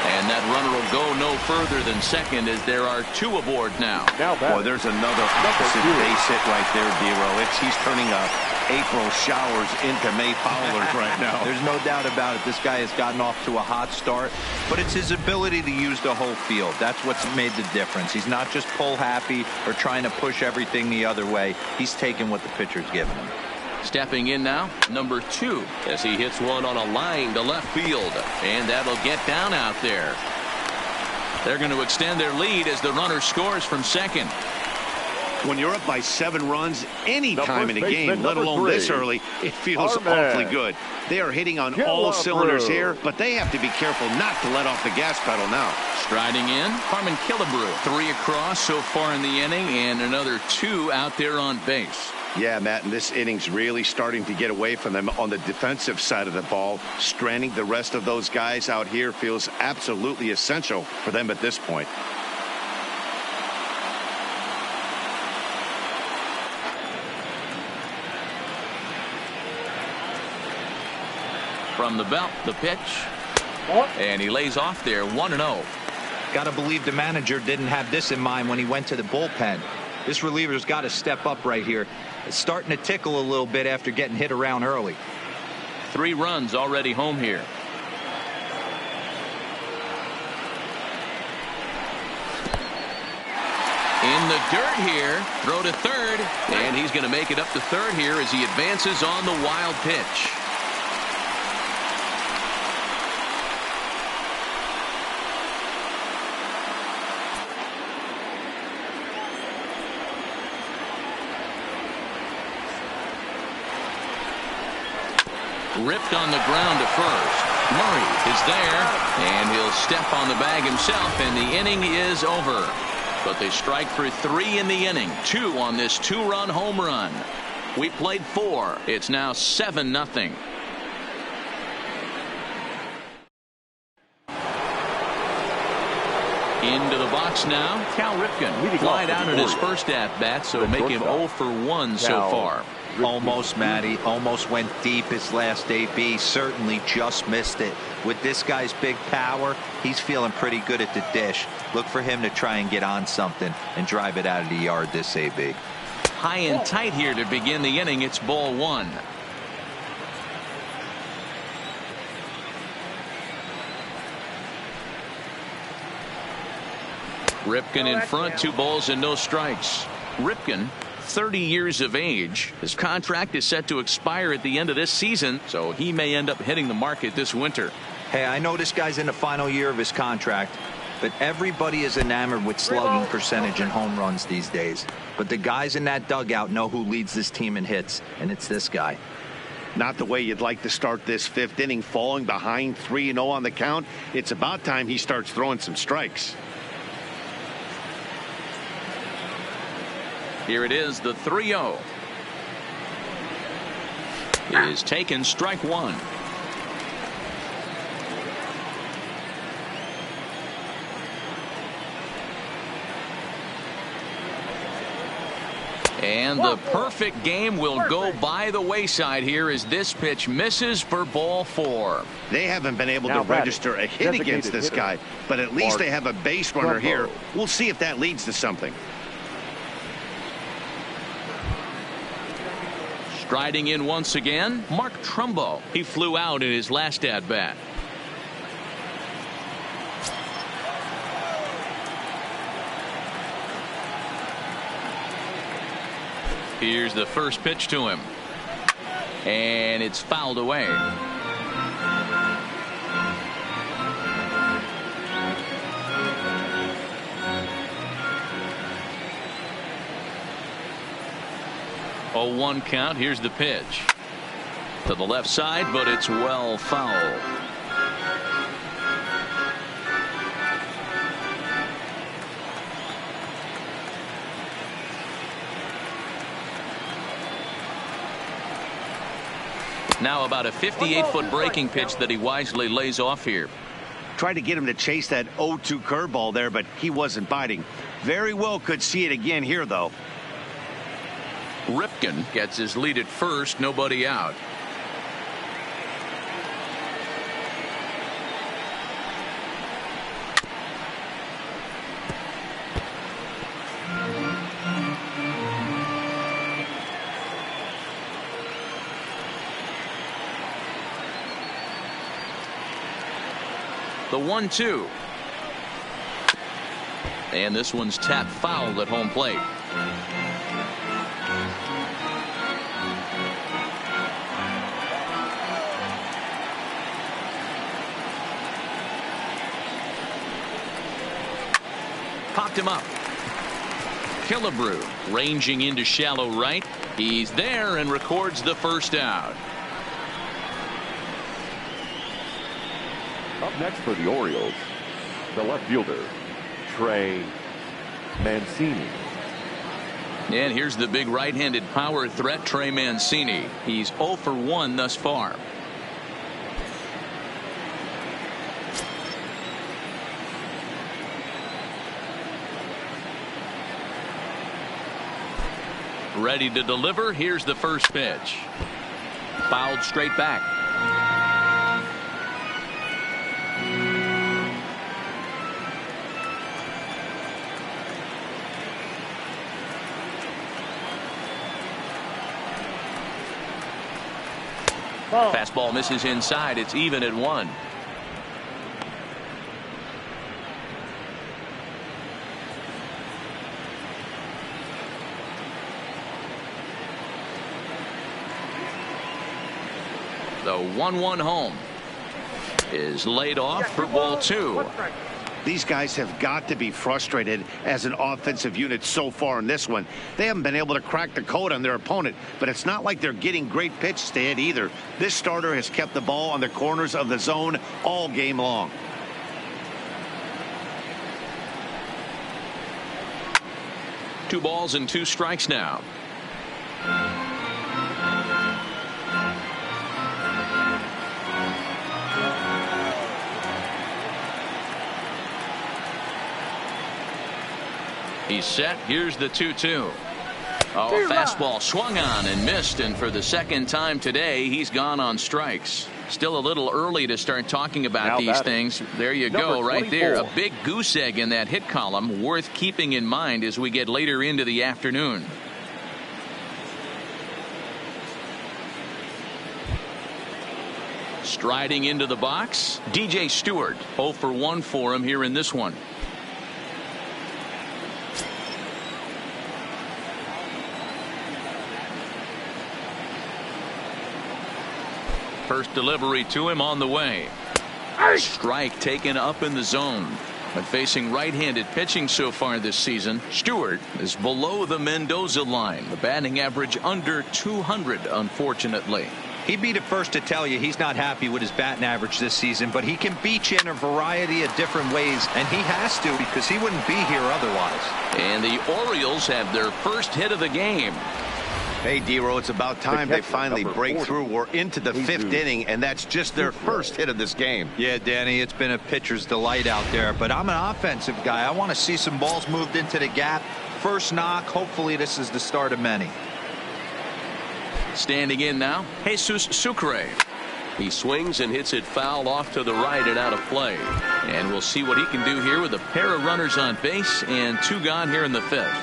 And that runner will go no further than second as there are 2 aboard now. Boy, there's another opposite base hit right there, Dero. He's turning a April showers into May foulers right now. There's no doubt about it. This guy has gotten off to a hot start, but it's his ability to use the whole field. That's what's made the difference. He's not just pull happy or trying to push everything the other way. He's taking what the pitcher's giving him. Stepping in now, number 2, as he hits one on a line to left field. And that'll get down out there. They're going to extend their lead as the runner scores from second. When you're up by 7 runs any time in a game, let alone 3, this early, it feels awfully good. They are hitting on all cylinders here, but they have to be careful not to let off the gas pedal now. Striding in, Harmon Killebrew. 3 across so far in the inning, and another 2 out there on base. Yeah, Matt, and this inning's really starting to get away from them on the defensive side of the ball. Stranding the rest of those guys out here feels absolutely essential for them at this point. From the belt, the pitch. And he lays off there, 1-0. Got to believe the manager didn't have this in mind when he went to the bullpen. This reliever's got to step up right here. It's starting to tickle a little bit after getting hit around early. 3 runs already home here. In the dirt here, throw to third, and he's going to make it up to third here as he advances on the wild pitch. Ripped on the ground to first. Murray is there, and he'll step on the bag himself, and the inning is over. But they strike for 3 in the inning, 2 on this 2-run home run. We played 4. It's now 7-0. Into the box now, Cal Ripken. Flied out at his first at-bat, so make him 0 for 1 so far. Almost, Matty. Almost went deep his last AB. Certainly just missed it. With this guy's big power, he's feeling pretty good at the dish. Look for him to try and get on something and drive it out of the yard this AB. High and tight here to begin the inning. It's ball 1. Ripken in front, 2 balls and no strikes. Ripken, 30 years of age. His contract is set to expire at the end of this season, so he may end up hitting the market this winter. Hey, I know this guy's in the final year of his contract, but everybody is enamored with slugging percentage and home runs these days. But the guys in that dugout know who leads this team in hits, and it's this guy. Not the way you'd like to start this 5th inning, falling behind 3-0 on the count. It's about time he starts throwing some strikes. Here it is, the 3-0. It is taken, strike 1. And the perfect game will go by the wayside here as this pitch misses for ball 4. They haven't been able to register a hit against this guy, but at least they have a base runner here. We'll see if that leads to something. Striding in once again, Mark Trumbo. He flew out in his last at-bat. Here's the first pitch to him. And it's fouled away. Oh, 1 count. Here's the pitch to the left side, but it's well foul. Now about a 58-foot breaking pitch that he wisely lays off here. Tried to get him to chase that 0-2 curveball there, but he wasn't biting. Very well could see it again here, though. Ripken gets his lead at first, nobody out. The 1-2. And this one's tapped foul at home plate. Popped him up. Killebrew ranging into shallow right. He's there and records the first out. Up next for the Orioles, the left fielder, Trey Mancini. And here's the big right-handed power threat, Trey Mancini. He's 0 for 1 thus far. Ready to deliver. Here's the first pitch. Fouled straight back. Fastball misses inside. It's even at 1. The 1-1 home is laid off for ball 2. These guys have got to be frustrated as an offensive unit so far in this one. They haven't been able to crack the code on their opponent, but it's not like they're getting great pitches to hit either. This starter has kept the ball on the corners of the zone all game long. Two balls and 2 strikes now. He's set. Here's the 2-2. Oh, a fastball swung on and missed, and for the second time today he's gone on strikes. Still a little early to start talking about these things. There you go, right there. A big goose egg in that hit column, worth keeping in mind as we get later into the afternoon. Striding into the box, DJ Stewart. 0 for 1 for him here in this one. First delivery to him on the way. Strike taken up in the zone. But facing right-handed pitching so far this season, Stewart is below the Mendoza line. The batting average under 200, unfortunately. He'd be the first to tell you he's not happy with his batting average this season, but he can beat you in a variety of different ways, and he has to because he wouldn't be here otherwise. And the Orioles have their first hit of the game. Hey, D-Row, it's about time they finally break through. We're into the 5th inning, and that's just their first hit of this game. Yeah, Danny, it's been a pitcher's delight out there, but I'm an offensive guy. I want to see some balls moved into the gap. First knock. Hopefully this is the start of many. Standing in now, Jesus Sucre. He swings and hits it foul off to the right and out of play. And we'll see what he can do here with a pair of runners on base and 2 gone here in the 5th.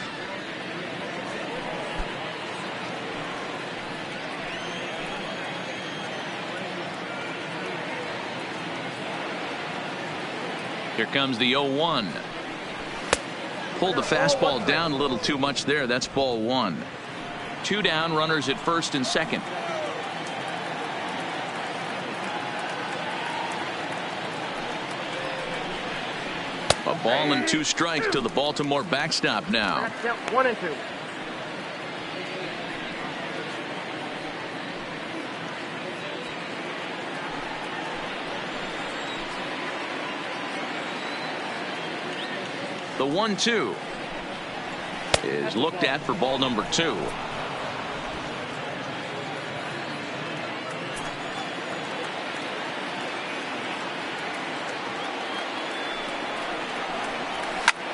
Here comes the 0-1. Pulled the fastball down a little too much there. That's ball 1. 2 down, runners at first and second. A ball and 2 strikes to the Baltimore backstop now. 1 and 2. The 1-2 is looked at for ball number 2.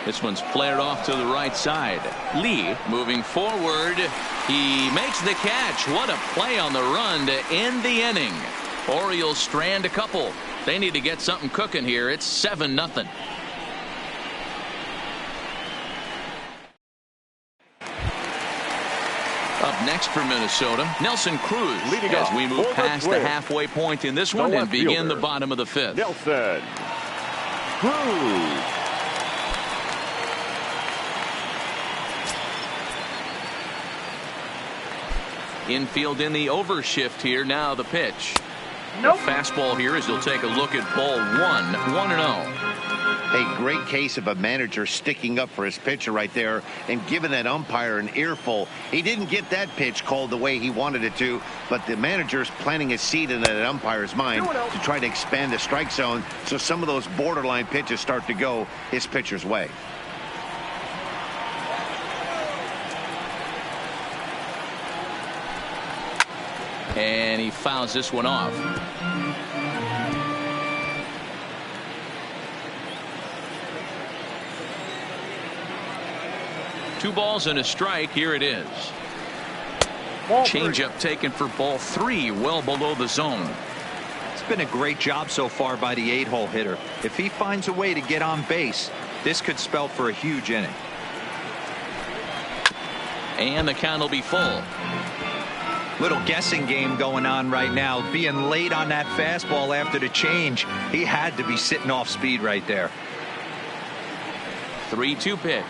This one's flared off to the right side. Lee moving forward. He makes the catch. What a play on the run to end the inning. Orioles strand a couple. They need to get something cooking here. It's 7-0. Up next for Minnesota, Nelson Cruz, as we move past the halfway point in this one and begin the bottom of the 5th. Nelson Approved. Infield in the overshift here. Now the pitch. Nope. The fastball here as he'll take a look at ball 1-0. A great case of a manager sticking up for his pitcher right there and giving that umpire an earful. He didn't get that pitch called the way he wanted it to, but the manager's planting a seed in that umpire's mind to try to expand the strike zone so some of those borderline pitches start to go his pitcher's way. And he fouls this one off. Two balls and a strike. Here it is. Changeup taken for ball 3, well below the zone. It's been a great job so far by the 8-hole hitter. If he finds a way to get on base, this could spell for a huge inning. And the count will be full. Little guessing game going on right now. Being late on that fastball after the change, he had to be sitting off speed right there. 3-2 pitch.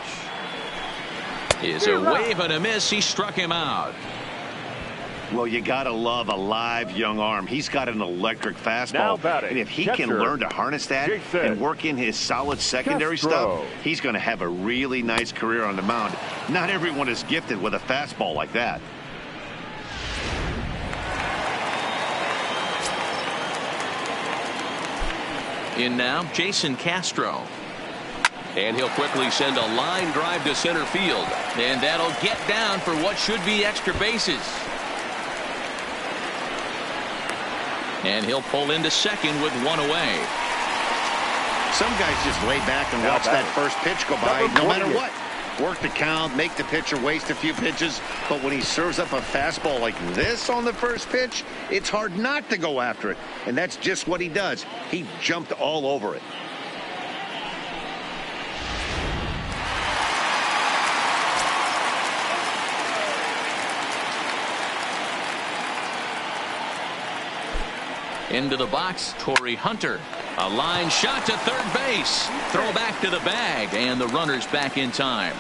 Is a wave and a miss. He struck him out. Well, you gotta love a live young arm. He's got an electric Now fastball, batting, and if he catcher, can learn to harness that Jason and work in his solid secondary Castro. stuff, he's going to have a really nice career on the mound. Not everyone is gifted with a fastball like that. In now, Jason Castro. And he'll quickly send a line drive to center field. And that'll get down for what should be extra bases. And he'll pull into second with one away. Some guys just lay back and watch that first pitch go by no matter what. Work the count, make the pitcher waste a few pitches. But when he serves up a fastball like this on the first pitch, it's hard not to go after it. And that's just what he does. He jumped all over it. Into the box, Torrey Hunter. A line shot to third base. Throw back to the bag, and the runner's back in time.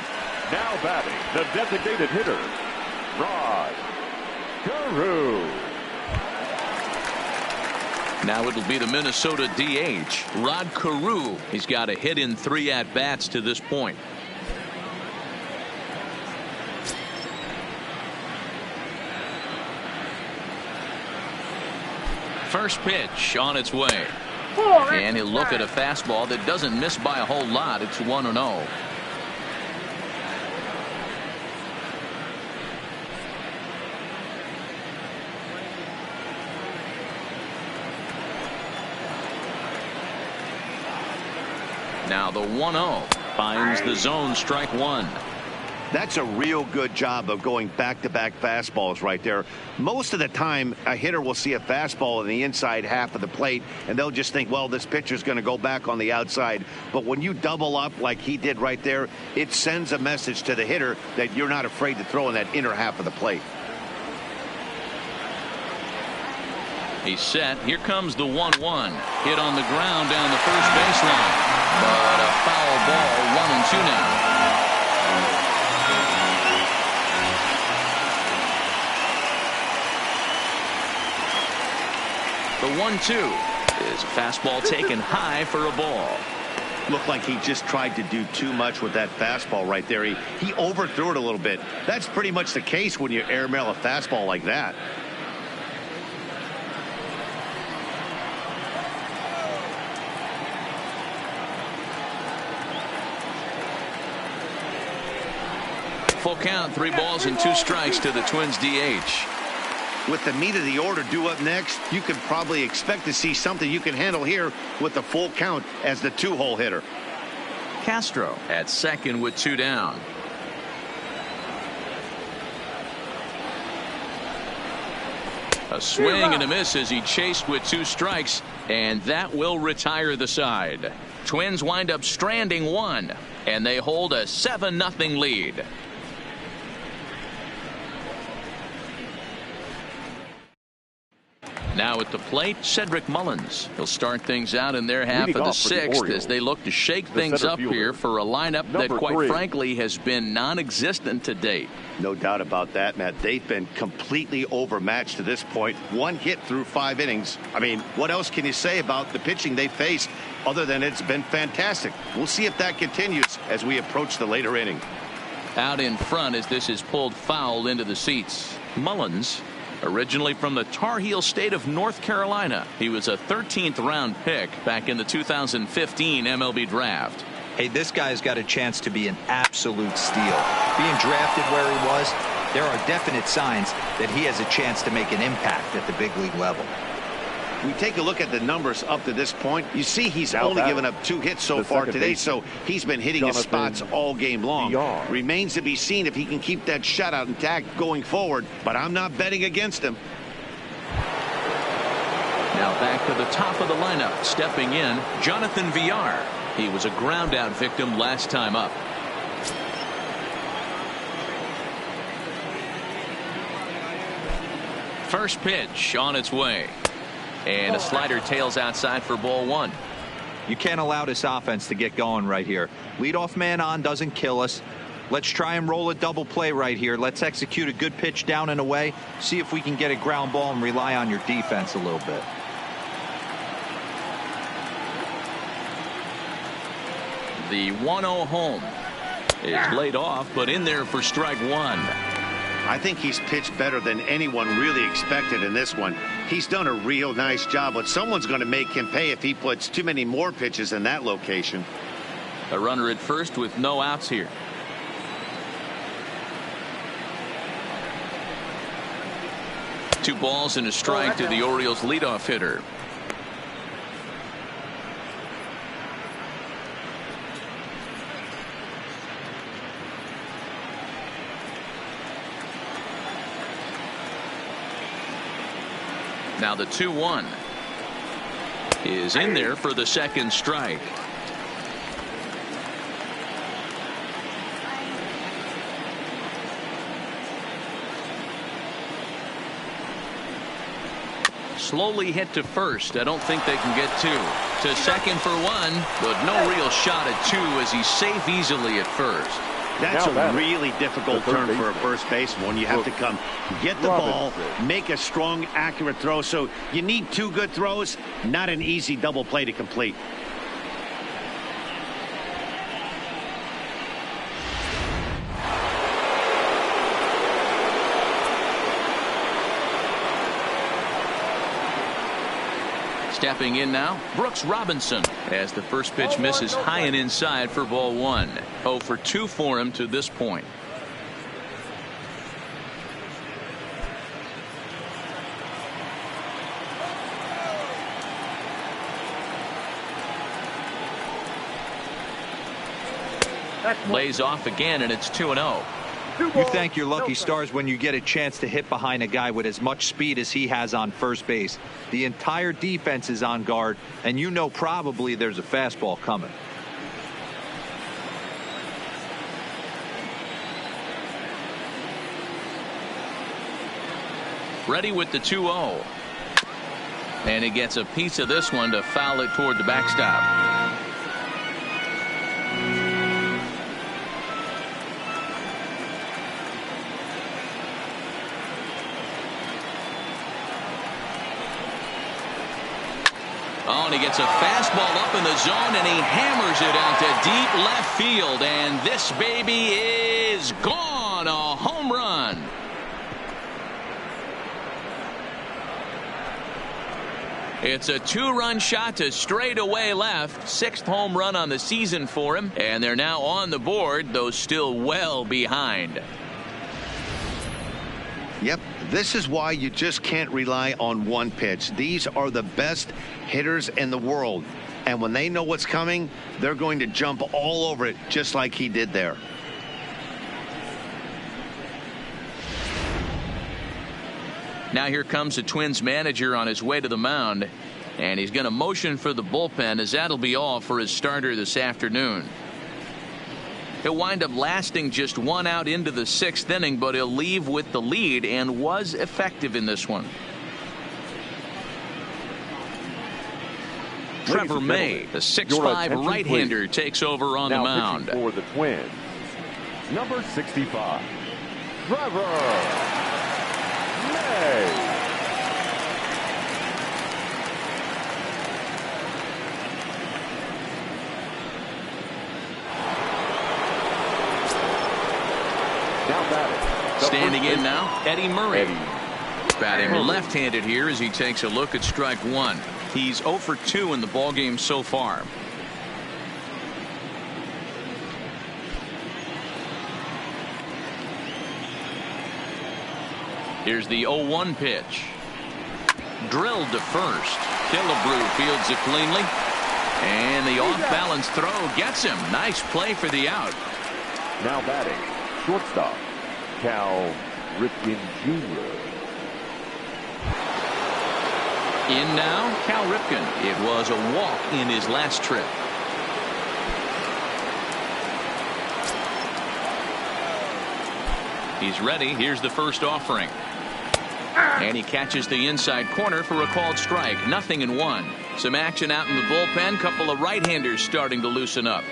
Now batting, the designated hitter, Rod Carew. Now it'll be the Minnesota DH, Rod Carew. He's got a hit in 3 at-bats to this point. First pitch on its way. And he'll look at a fastball that doesn't miss by a whole lot. It's 1-0. Now the 1-0 finds the zone, strike one. That's a real good job of going back-to-back fastballs right there. Most of the time, a hitter will see a fastball in the inside half of the plate, and they'll just think, well, this pitcher's going to go back on the outside. But when you double up like he did right there, it sends a message to the hitter that you're not afraid to throw in that inner half of the plate. He's set. Here comes the 1-1. Hit on the ground down the first baseline. But a foul ball, 1-2 now. The 1-2 is a fastball taken high for a ball. Looked like he just tried to do too much with that fastball right there. He overthrew it a little bit. That's pretty much the case when you airmail a fastball like that. Full count, 3 balls and 2 strikes to the Twins DH. With the meat of the order due up next, you can probably expect to see something you can handle here with the full count as the 2-hole hitter. Castro at second with 2 down. A swing and a miss as he chased with 2 strikes, and that will retire the side. Twins wind up stranding 1, and they hold a 7-0 lead. Now at the plate, Cedric Mullins. He'll start things out in their half Leading of the off for the sixth Orioles, as they look to shake the things center up fielder, here for a lineup that, number quite 3. frankly, has been non-existent to date. No doubt about that, Matt. They've been completely overmatched to this point. 1 hit through 5 innings. I mean, what else can you say about the pitching they faced other than it's been fantastic? We'll see if that continues as we approach the later inning. Out in front as this is pulled foul into the seats. Mullins, originally from the Tar Heel state of North Carolina. He was a 13th round pick back in the 2015 MLB draft. Hey, this guy's got a chance to be an absolute steal. Being drafted where he was, there are definite signs that he has a chance to make an impact at the big league level. We take a look at the numbers up to this point. You see he's Now only that, given up 2 hits so the far second today, baseman, so he's been hitting his spots all game long. DR. Remains to be seen if he can keep that shutout intact going forward, but I'm not betting against him. Now back to the top of the lineup. Stepping in, Jonathan Villar. He was a ground out victim last time up. First pitch on its way. And a slider tails outside for ball 1. You can't allow this offense to get going right here. Leadoff man on doesn't kill us. Let's try and roll a double play right here. Let's execute a good pitch down and away. See if we can get a ground ball and rely on your defense a little bit. The 1-0 home is laid off, but in there for strike 1. I think he's pitched better than anyone really expected in this one. He's done a real nice job, but someone's going to make him pay if he puts too many more pitches in that location. A runner at first with no outs here. Two balls and a strike to the Orioles leadoff hitter. Now the 2-1 is in there for the second strike. Slowly hit to first. I don't think they can get 2. To second for 1, but no real shot at 2 as he's safe easily at first. That's a really difficult turn for a first baseman when you have to come get the ball, make a strong, accurate throw. So you need 2 good throws, not an easy double play to complete. Stepping in now, Brooks Robinson, as the first pitch misses high and inside for ball 1. 0 for 2 for him to this point. Lays off again, and it's 2-0. You thank your lucky stars when you get a chance to hit behind a guy with as much speed as he has on first base. The entire defense is on guard, and you know probably there's a fastball coming. Ready with the 2-0. And he gets a piece of this one to foul it toward the backstop. Oh, and he gets a fastball up in the zone, and he hammers it out to deep left field. And this baby is gone. A home run. It's a 2-run shot to straightaway left. 6th home run on the season for him. And they're now on the board, though still well behind. Yep, this is why you just can't rely on one pitch. These are the best hitters in the world. And when they know what's coming, they're going to jump all over it just like he did there. Now here comes the Twins manager on his way to the mound. And he's going to motion for the bullpen, as that'll be all for his starter this afternoon. He'll wind up lasting just 1 out into the 6th inning, but he'll leave with the lead and was effective in this one. Trevor May, the 6'5" right-hander, takes over on the mound. For the Twins, number 65, Trevor May. Standing in now, Eddie Murray. Batting left-handed here as he takes a look at strike one. He's 0 for 2 in the ballgame so far. Here's the 0-1 pitch. Drilled to first. Killebrew fields it cleanly. And the off-balance throw gets him. Nice play for the out. Now batting, shortstop, Cal Ripken Jr. In now, Cal Ripken. It was a walk in his last trip. He's ready. Here's the first offering. And he catches the inside corner for a called strike. 0-1. Some action out in the bullpen. Couple of right-handers starting to loosen up.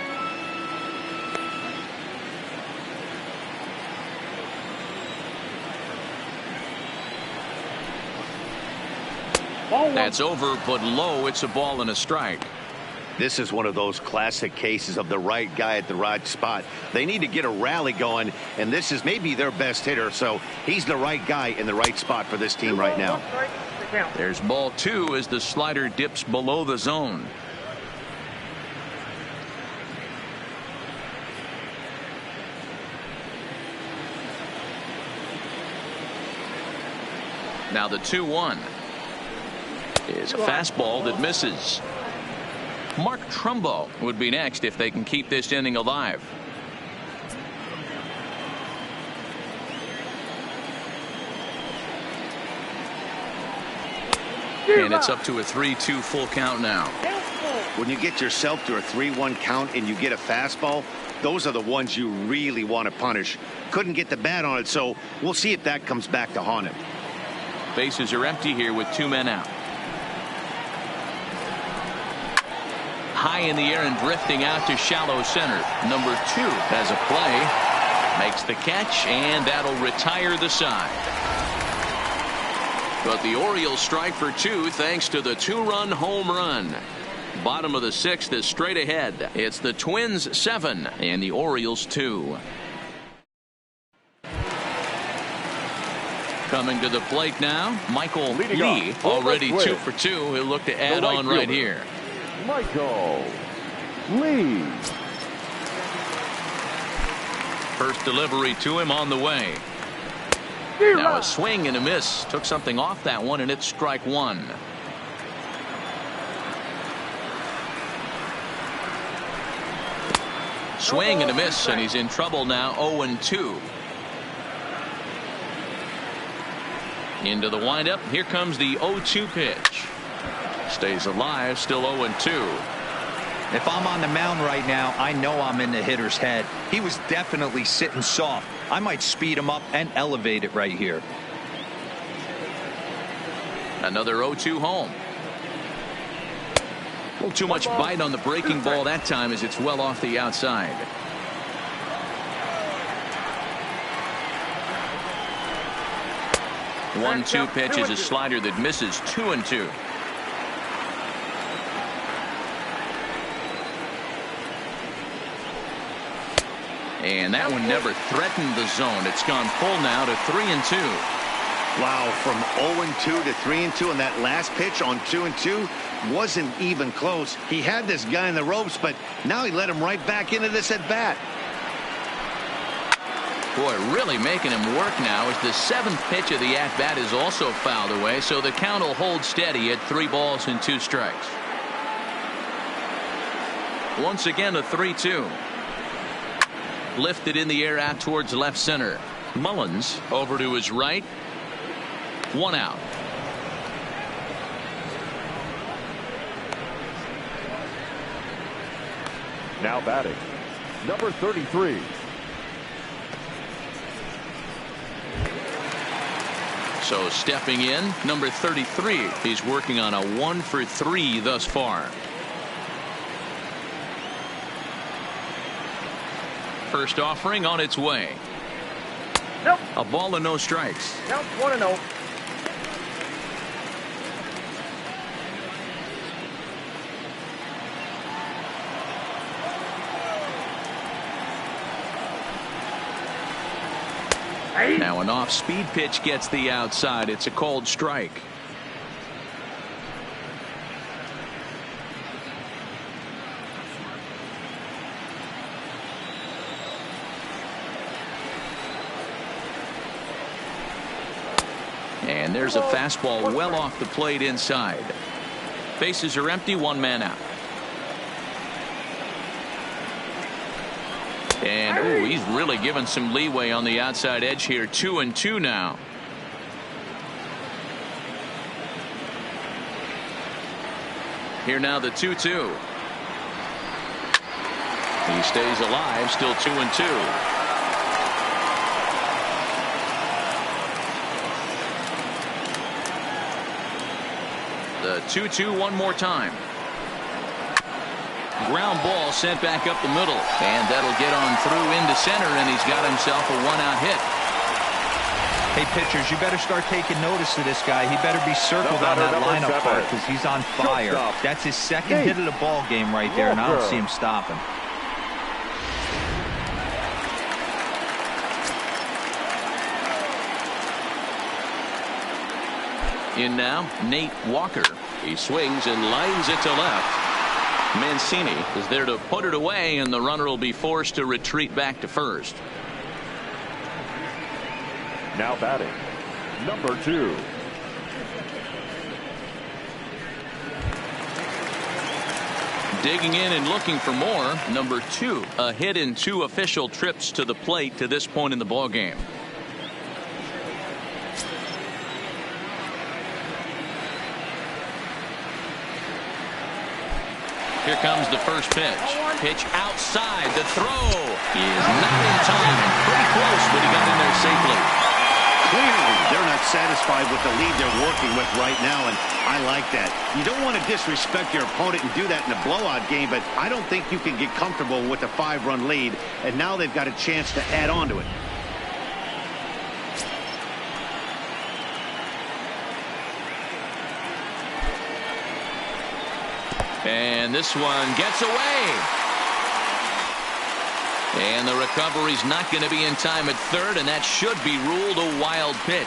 That's over, but low. It's a ball and a strike. This is one of those classic cases of the right guy at the right spot. They need to get a rally going, and this is maybe their best hitter, so he's the right guy in the right spot for this team right now. There's ball 2 as the slider dips below the zone. Now the 2-1 is a fastball that misses. Mark Trumbo would be next if they can keep this inning alive. And it's up to a 3-2 full count now. When you get yourself to a 3-1 count and you get a fastball, those are the ones you really want to punish. Couldn't get the bat on it, so we'll see if that comes back to haunt him. Bases are empty here with 2 men out. High in the air and drifting out to shallow center. Number 2 has a play. Makes the catch, and that'll retire the side. But the Orioles strike for 2 thanks to the 2-run home run. Bottom of the 6th is straight ahead. It's the Twins 7 and the Orioles 2. Coming to the plate now, Michael Lee, already 2 for 2. He'll look to add on right here. Michael Lee. First delivery to him on the way. Now a swing and a miss. Took something off that one, and it's strike 1. Swing and a miss, and he's in trouble now. 0-2. Into the windup. Here comes the 0-2 pitch. Stays alive, still 0-2. If I'm on the mound right now, I know I'm in the hitter's head. He was definitely sitting soft. I might speed him up and elevate it right here. Another 0-2 home. A little too much bite on the breaking ball that time as it's well off the outside. One-two pitch is a slider that misses. 2-2. And that one never threatened the zone. It's gone full now to 3-2. Wow, from 0-2 to 3-2, and that last pitch on 2-2 wasn't even close. He had this guy in the ropes, but now he let him right back into this at bat. Boy, really making him work now as the 7th pitch of the at bat is also fouled away, so the count will hold steady at 3 balls and 2 strikes. Once again a 3-2. Lifted in the air out towards left center. Mullins over to his right. 1 out. Now batting, number 33. So stepping in, number 33. He's working on a 1 for 3 thus far. First offering on its way. Nope. A ball and no strikes. Nope. 1-0. Now an off-speed pitch gets the outside. It's a called strike. And there's a fastball well off the plate inside. Bases are empty, one man out. And ooh, he's really given some leeway on the outside edge here. 2-2 now. Here now the 2-2. He stays alive, still 2-2. The 2-2 one more time. Ground ball sent back up the middle, and that'll get on through into center, and he's got himself a one-out hit. Hey, pitchers, you better start taking notice of this guy. He better be circled on that lineup part because he's on fire. That's his second hit of the ball game right there, and I don't see him stopping. In now, Nate Walker. He swings and lines it to left. Mancini is there to put it away, and the runner will be forced to retreat back to first. Now batting, number 2. Digging in and looking for more. Number 2, a hit in 2 official trips to the plate to this point in the ball game. Here comes the first pitch. Pitch outside. The throw. He is not in time. Pretty close, but he got in there safely. Clearly, they're not satisfied with the lead they're working with right now, and I like that. You don't want to disrespect your opponent and do that in a blowout game, but I don't think you can get comfortable with a 5-run lead, and now they've got a chance to add on to it. And this one gets away. And the recovery's not going to be in time at third, and that should be ruled a wild pitch.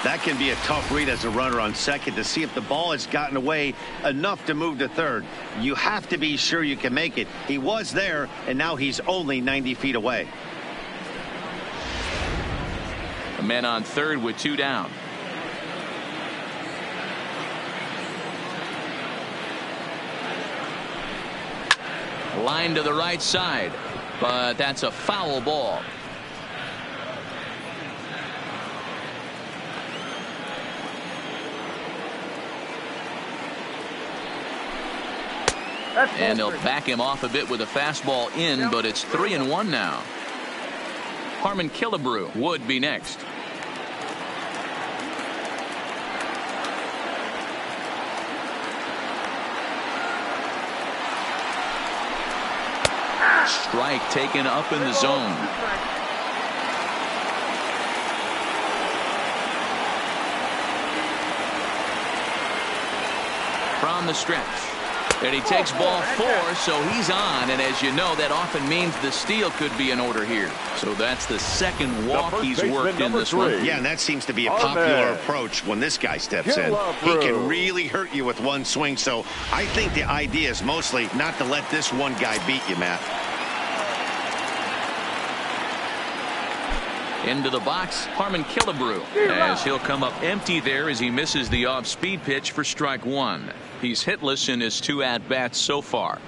That can be a tough read as a runner on second to see if the ball has gotten away enough to move to third. You have to be sure you can make it. He was there, and now he's only 90 feet away. A man on third with 2 down. Line to the right side, but that's a foul ball. And they'll back him off a bit with a fastball in, but it's 3-1 now. Harmon Killebrew would be next. Strike taken up in the zone. From the stretch. And he takes ball 4, so he's on. And as you know, that often means the steal could be in order here. So that's the second walk he's worked in this one. Yeah, and that seems to be a popular approach when this guy steps in. He can really hurt you with one swing. So I think the idea is mostly not to let this one guy beat you, Matt. Into the box, Harmon Killebrew, as he'll come up empty there as he misses the off-speed pitch for strike 1. He's hitless in his 2 at-bats so far.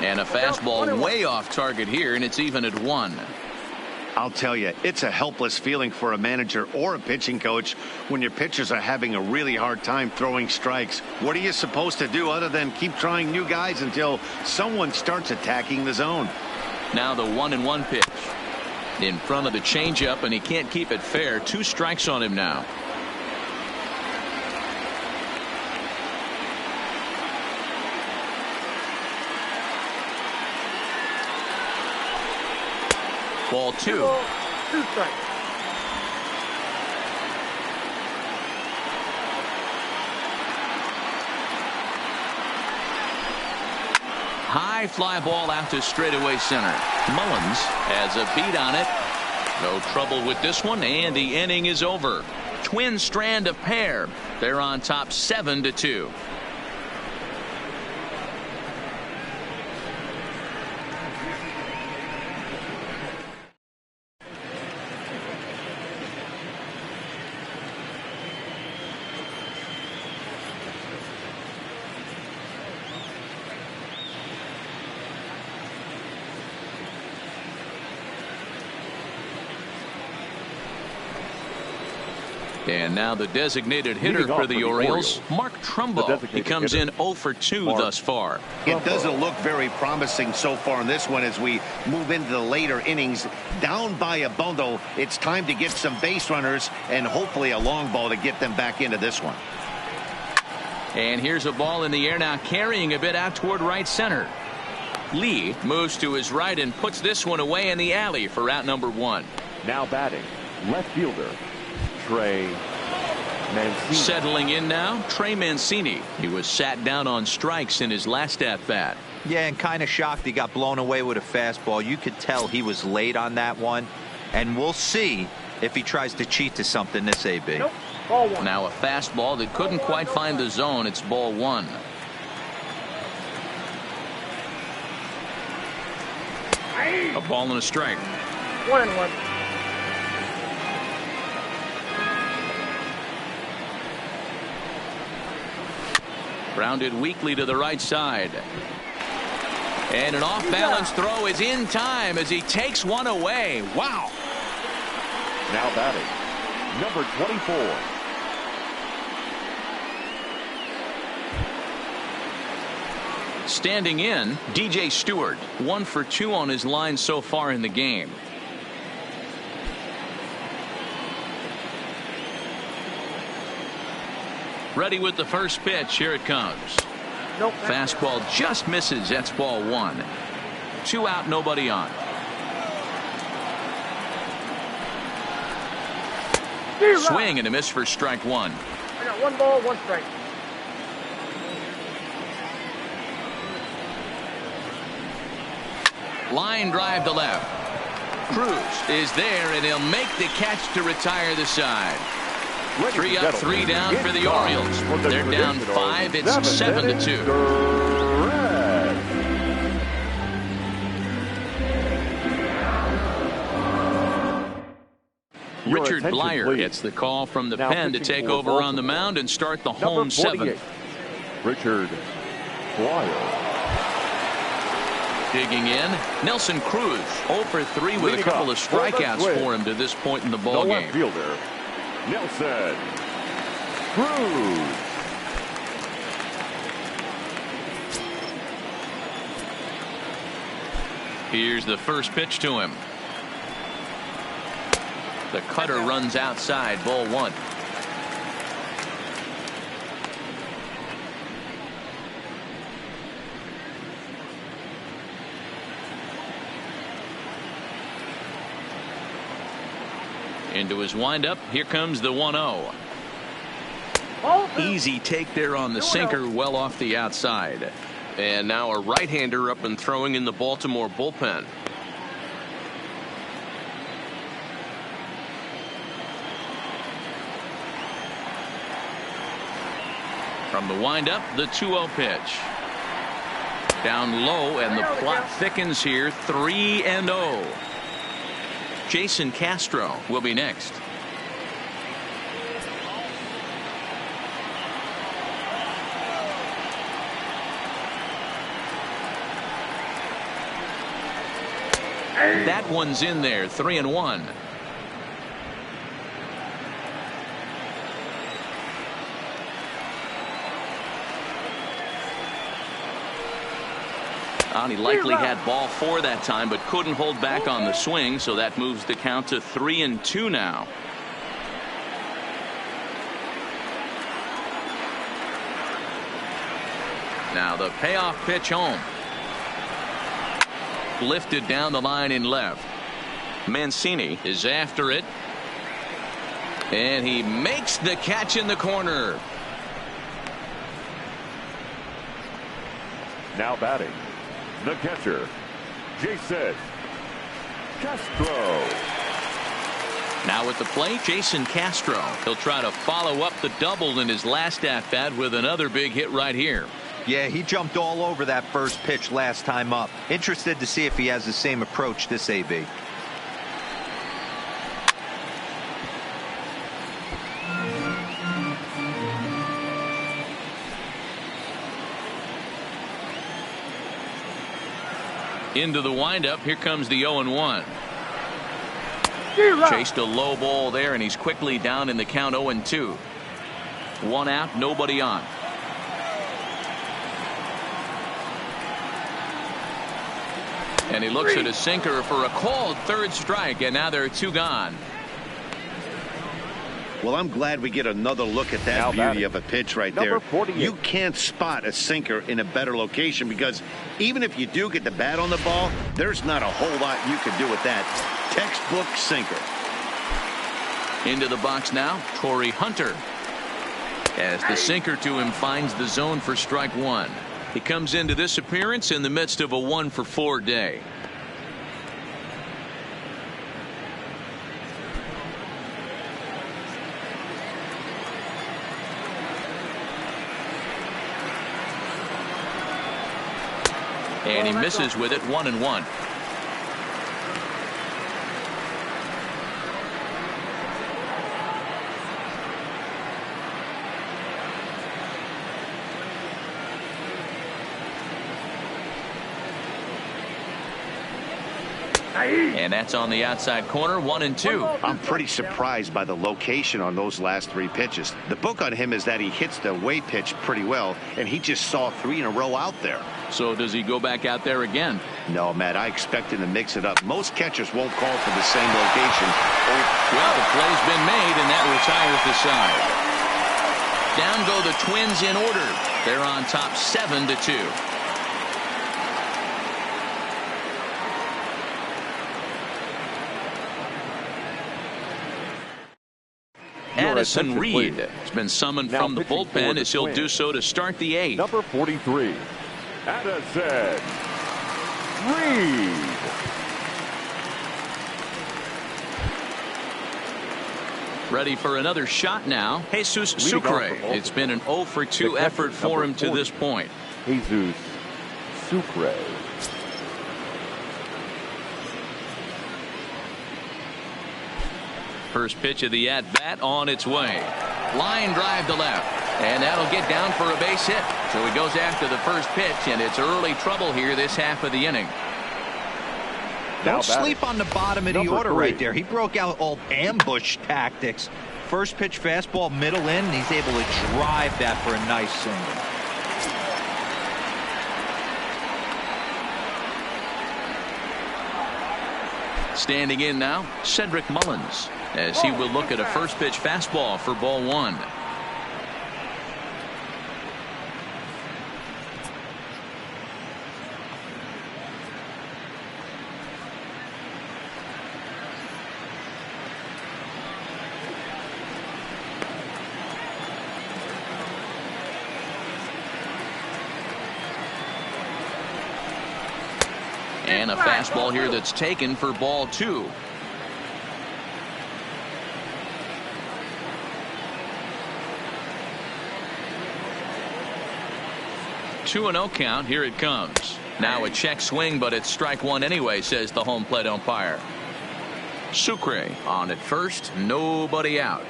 And a fastball way off target here, and it's even at 1. I'll tell you, it's a helpless feeling for a manager or a pitching coach when your pitchers are having a really hard time throwing strikes. What are you supposed to do other than keep trying new guys until someone starts attacking the zone? Now the 1-1 pitch. In front of the changeup, and he can't keep it fair. 2 strikes on him now. Ball 2. 2 strikes. High fly ball out to straightaway center. Mullins has a beat on it. No trouble with this one, and the inning is over. Twin strand of pair. They're on top 7-2. And now the designated hitter for the Orioles, Mark Trumbo. He comes in 0 for 2 thus far. It doesn't look very promising so far in this one as we move into the later innings. Down by a bundle, it's time to get some base runners and hopefully a long ball to get them back into this one. And here's a ball in the air now, carrying a bit out toward right center. Lee moves to his right and puts this one away in the alley for out number 1. Now batting, left fielder Trey Mancini. Settling in now, Trey Mancini. He was sat down on strikes in his last at bat. Yeah, and kind of shocked he got blown away with a fastball. You could tell he was late on that one, and we'll see if he tries to cheat to something this AB. Nope. Ball 1. Now a fastball that couldn't quite find the zone. It's ball 1. A ball and a strike. 1-1. Grounded weakly to the right side. And an off-balance throw is in time as he takes one away. Wow. Now batting, number 24. Standing in, DJ Stewart. 1 for 2 on his line so far in the game. Ready with the first pitch. Here it comes. Nope. Fastball just misses. That's ball 1. 2 out, nobody on. Swing and a miss for strike 1. I got 1 ball, 1 strike. Line drive to left. Cruz is there, and he'll make the catch to retire the side. 3 up, 3 down for the Orioles. They're down 5. It's 7-2. Richard Blyer gets the call from the pen to take over on the mound and start the home 7th. Richard Blyer. Digging in, Nelson Cruz 0 for 3 with a couple of strikeouts for him to this point in the ball game. Left fielder Nelson Cruz. Here's the first pitch to him. The cutter runs outside, ball 1. Into his windup. Here comes the 1-0. Easy take there on the sinker, well off the outside. And now a right-hander up and throwing in the Baltimore bullpen. From the windup, the 2-0 pitch. Down low, and the plot thickens here. 3-0. Jason Castro will be next. That one's in there. 3-1. He likely had ball 4 that time, but couldn't hold back on the swing, so that moves the count to 3-2 now. Now the payoff pitch home. Lifted down the line in left. Mancini is after it. And he makes the catch in the corner. Now batting, the catcher, Jason Castro. Now at the plate, Jason Castro. He'll try to follow up the double in his last at-bat with another big hit right here. Yeah, he jumped all over that first pitch last time up. Interested to see if he has the same approach this AB. Into the windup. Here comes the 0-1. Chased a low ball there, and he's quickly down in the count 0-2. 1 out, nobody on. And he looks at a sinker for a called 3rd strike, and now there are 2 gone. Well, I'm glad we get another look at that now beauty of a pitch right there. 48. You can't spot a sinker in a better location, because even if you do get the bat on the ball, there's not a whole lot you can do with that. Textbook sinker. Into the box now, Torrey Hunter. As the sinker to him finds the zone for strike 1. He comes into this appearance in the midst of a 1-for-4 day. And he misses with it. 1-1. And that's on the outside corner. 1-2. I'm pretty surprised by the location on those last 3 pitches. The book on him is that he hits the away pitch pretty well, and he just saw 3 in a row out there. So does he go back out there again? No, Matt, I expect him to mix it up. Most catchers won't call for the same location. Well, the play's been made, and that retires the side. Down go the Twins in order. They're on top 7-2. Addison Reed has been summoned from the bullpen, as he'll do so to start the 8th. Number 43, Addison Reed. Ready for another shot now. Jesus Sucre. It's been an 0-for-2 effort for him to this point. Jesus Sucre. First pitch of the at-bat on its way. Line drive to left. And that'll get down for a base hit. So he goes after the first pitch, and it's early trouble here this half of the inning. Don't sleep on the bottom of the order right there. He broke out all ambush tactics. First pitch fastball middle in, and he's able to drive that for a nice single. Standing in now, Cedric Mullins, as he will look at a first pitch fastball for ball 1. And a fastball here that's taken for ball 2. Two and 0 count. Here it comes. Now a check swing, but it's strike 1 anyway, says the home plate umpire. Sucre on at first, nobody out.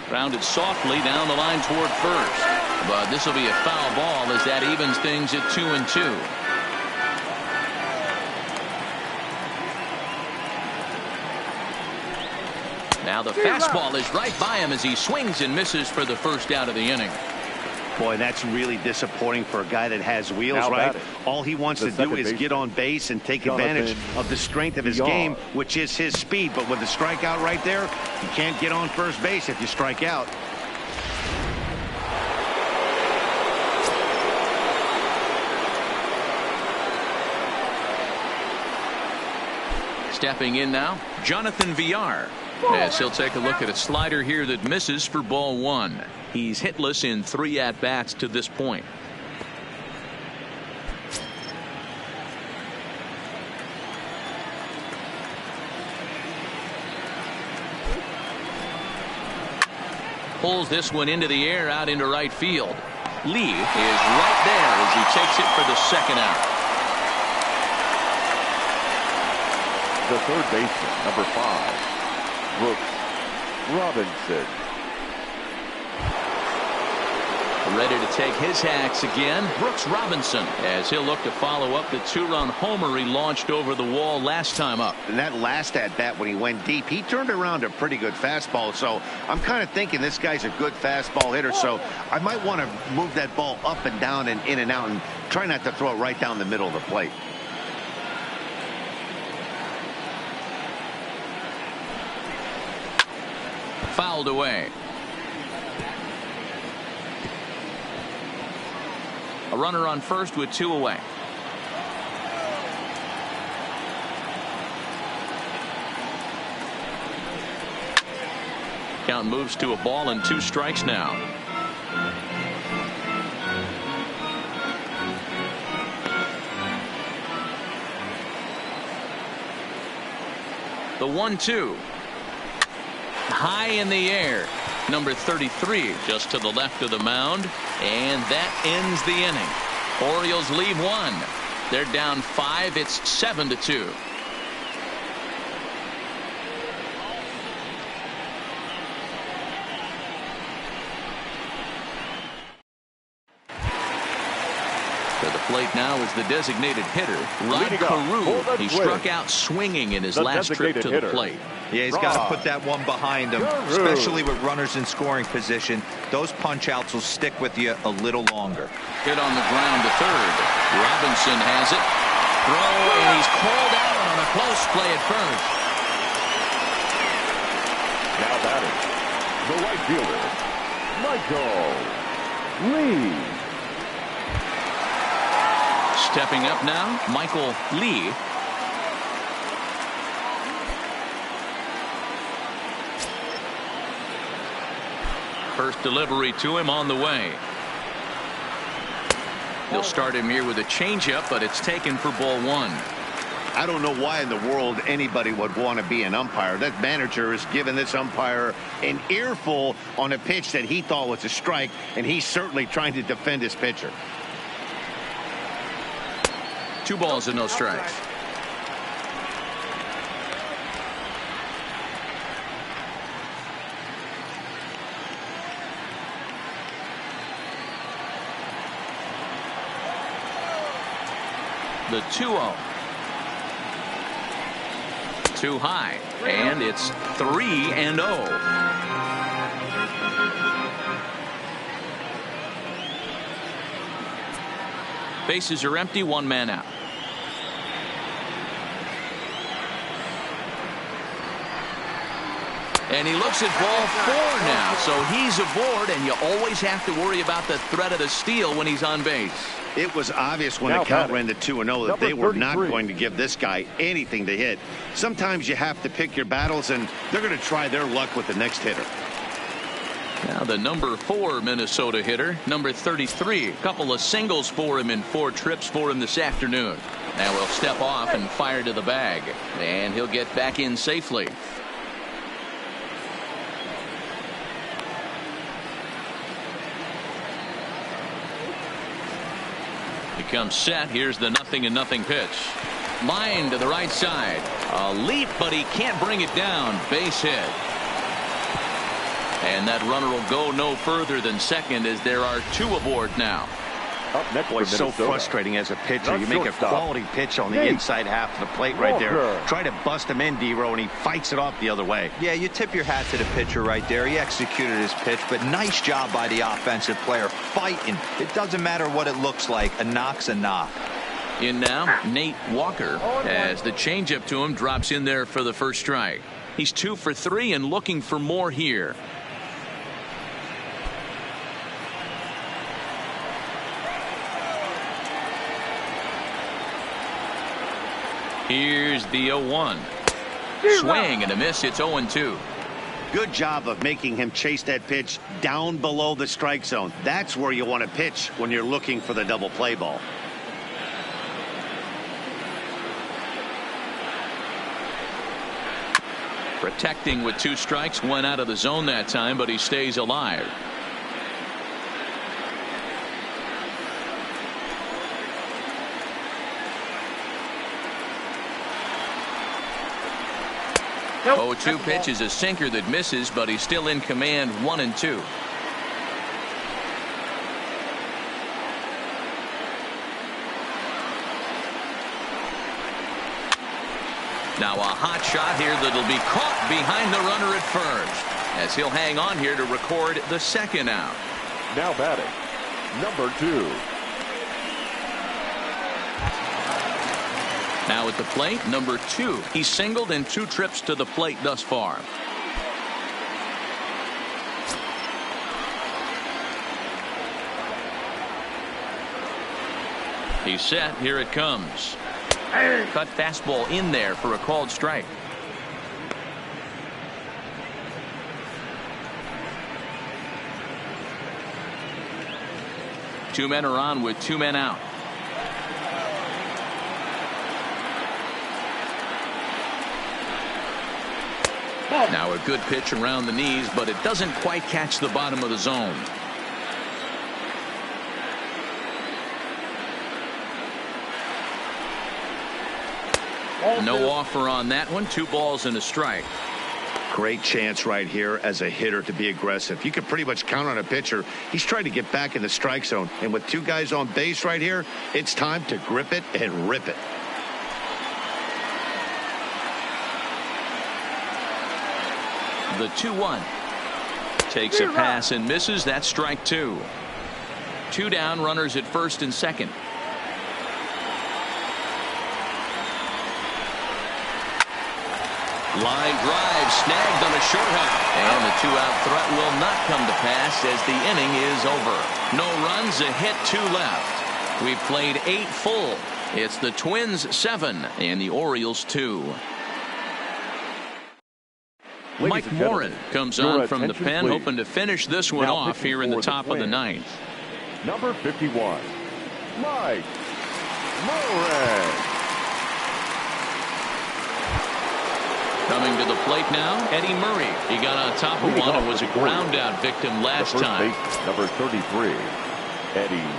Grounded softly down the line toward first. But this will be a foul ball as that evens things at 2-2. Now the fastball is right by him as he swings and misses for the first out of the inning. Boy, that's really disappointing for a guy that has wheels, right? All he wants to do is get on base and take advantage of the strength of his game, which is his speed. But with the strikeout right there, you can't get on first base if you strike out. Stepping in now, Jonathan Villar. As he'll take a look at a slider here that misses for ball one. He's hitless in 3 at-bats to this point. Pulls this one into the air out into right field. Lee is right there as he takes it for the second out. The third baseman, number 5, Brooks Robinson. Ready to take his hacks again, Brooks Robinson, as he'll look to follow up the 2-run homer he launched over the wall last time up. And that last at-bat when he went deep, he turned around a pretty good fastball. So I'm kind of thinking this guy's a good fastball hitter. So I might want to move that ball up and down and in and out and try not to throw it right down the middle of the plate. Fouled away. A runner on first with 2 away. Count moves to a ball and 2 strikes now. The 1-2. High in the air. Number 33 just to the left of the mound, and that ends the inning. Orioles lead 1. They're down 5. It's 7-2. To the plate now is the designated hitter, Rod Carew. He struck out swinging in his last trip to the plate. Yeah, he's got to put that one behind him, especially with runners in scoring position. Those punch-outs will stick with you a little longer. Hit on the ground to third. Robinson has it. Throw, and he's called out on a close play at first. Now batting, the right fielder, Michael Lee. Stepping up now, Michael Lee. First delivery to him on the way. They'll start him here with a changeup, but it's taken for ball 1. I don't know why in the world anybody would want to be an umpire. That manager has given this umpire an earful on a pitch that he thought was a strike, and he's certainly trying to defend his pitcher. 2 balls and no strikes. The 2-0. Too high, and it's 3-0. Bases are empty, 1 man out. And he looks at ball 4 now, so he's aboard, and you always have to worry about the threat of the steal when he's on base. It was obvious when the count ran to 2-0 that they were not going to give this guy anything to hit. Sometimes you have to pick your battles, and they're going to try their luck with the next hitter. Now the number 4 Minnesota hitter, number 33. A couple of singles for him in 4 trips for him this afternoon. Now he'll step off and fire to the bag, and he'll get back in safely. He comes set. Here's the 0-0 pitch. Line to the right side. A leap, but he can't bring it down. Base hit. And that runner will go no further than second as there are 2 aboard now. Up next Boy, for it's so Minnesota. frustrating as a pitcher. You make a Shortstop. quality pitch on the Nate inside half of the plate right there. Walker. Try to bust him in, D-Row, and he fights it off the other way. Yeah, you tip your hat to the pitcher right there. He executed his pitch, but nice job by the offensive player fighting. It doesn't matter what it looks like. A knock's a knock. In now, Nate Walker, as the changeup to him drops in there for the first strike. He's 2 for 3 and looking for more here. Here's the 0-1. Swing and a miss. It's 0-2. Good job of making him chase that pitch down below the strike zone. That's where you want to pitch when you're looking for the double play ball. Protecting with 2 strikes, 1 out of the zone that time, but he stays alive. Nope. 0-2 pitch is a sinker that misses, but he's still in command. 1-2. Now a hot shot here that'll be caught behind the runner at first, as he'll hang on here to record the second out. Now batting, number 2. Now at the plate, number 2. He's singled in 2 trips to the plate thus far. He's set. Here it comes. Cut fastball in there for a called strike. Two men are on with 2 men out. Now a good pitch around the knees, but it doesn't quite catch the bottom of the zone. No offer on that one. 2 balls and a strike. Great chance right here as a hitter to be aggressive. You can pretty much count on a pitcher. He's trying to get back in the strike zone. And with 2 guys on base right here, it's time to grip it and rip it. The 2-1. Takes a pass and misses. That's strike 2. 2 down, runners at first and second. Line drive snagged on a short hop, and the 2-out threat will not come to pass as the inning is over. No runs, a hit, 2 left. We've played 8 full. It's the Twins 7 and the Orioles 2. Mike Morin comes on from the pen, hoping to finish this one off here in the top of the 9th. Number 51, Mike Morin. Coming to the plate now, Eddie Murray. He got on top of one and was a ground out victim last time. Number 33, Eddie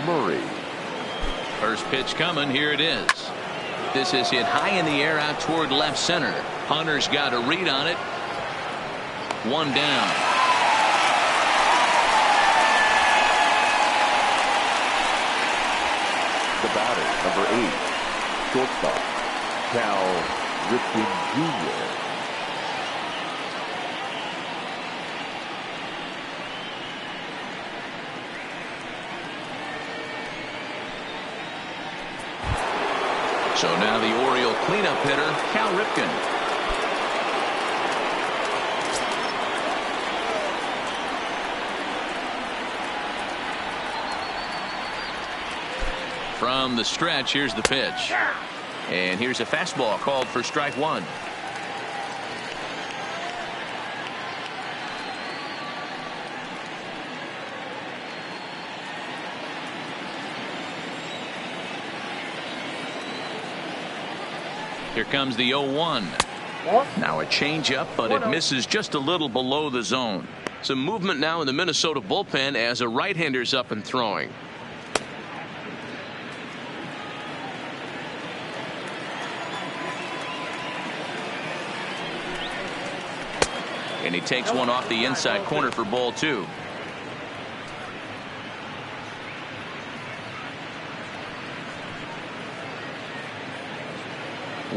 Murray. First pitch coming. Here it is. This is hit high in the air out toward left center. Hunter's got a read on it. 1 down. The batter, number 8, shortstop, Cal Ripken Jr. So now the Oriole cleanup hitter, Cal Ripken. From the stretch, here's the pitch. And here's a fastball called for strike 1. Here comes the 0-1. Now a changeup, but it misses just a little below the zone. Some movement now in the Minnesota bullpen as a right-hander's up and throwing. And he takes one off the inside corner for ball 2.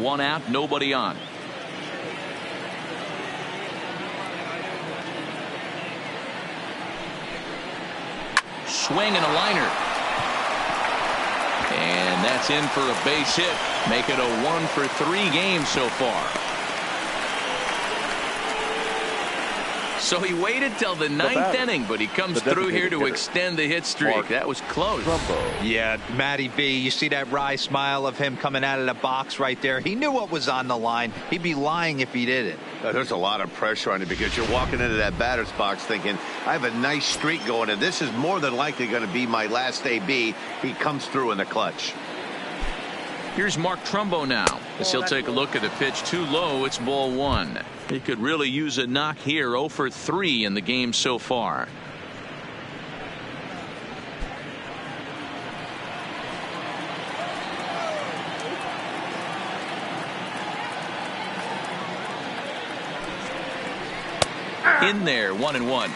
1 out, nobody on. Swing and a liner. And that's in for a base hit. Make it a 1 for 3 game so far. So he waited till the 9th inning, but he comes through here to extend the hit streak. That was close. Yeah, Matty B, you see that wry smile of him coming out of the box right there. He knew what was on the line. He'd be lying if he didn't. There's a lot of pressure on you because you're walking into that batter's box thinking, I have a nice streak going, and this is more than likely going to be my last AB. He comes through in the clutch. Here's Mark Trumbo now, as he'll take a look at a pitch too low. It's ball 1. He could really use a knock here. 0 for 3 in the game so far. In there, 1-1.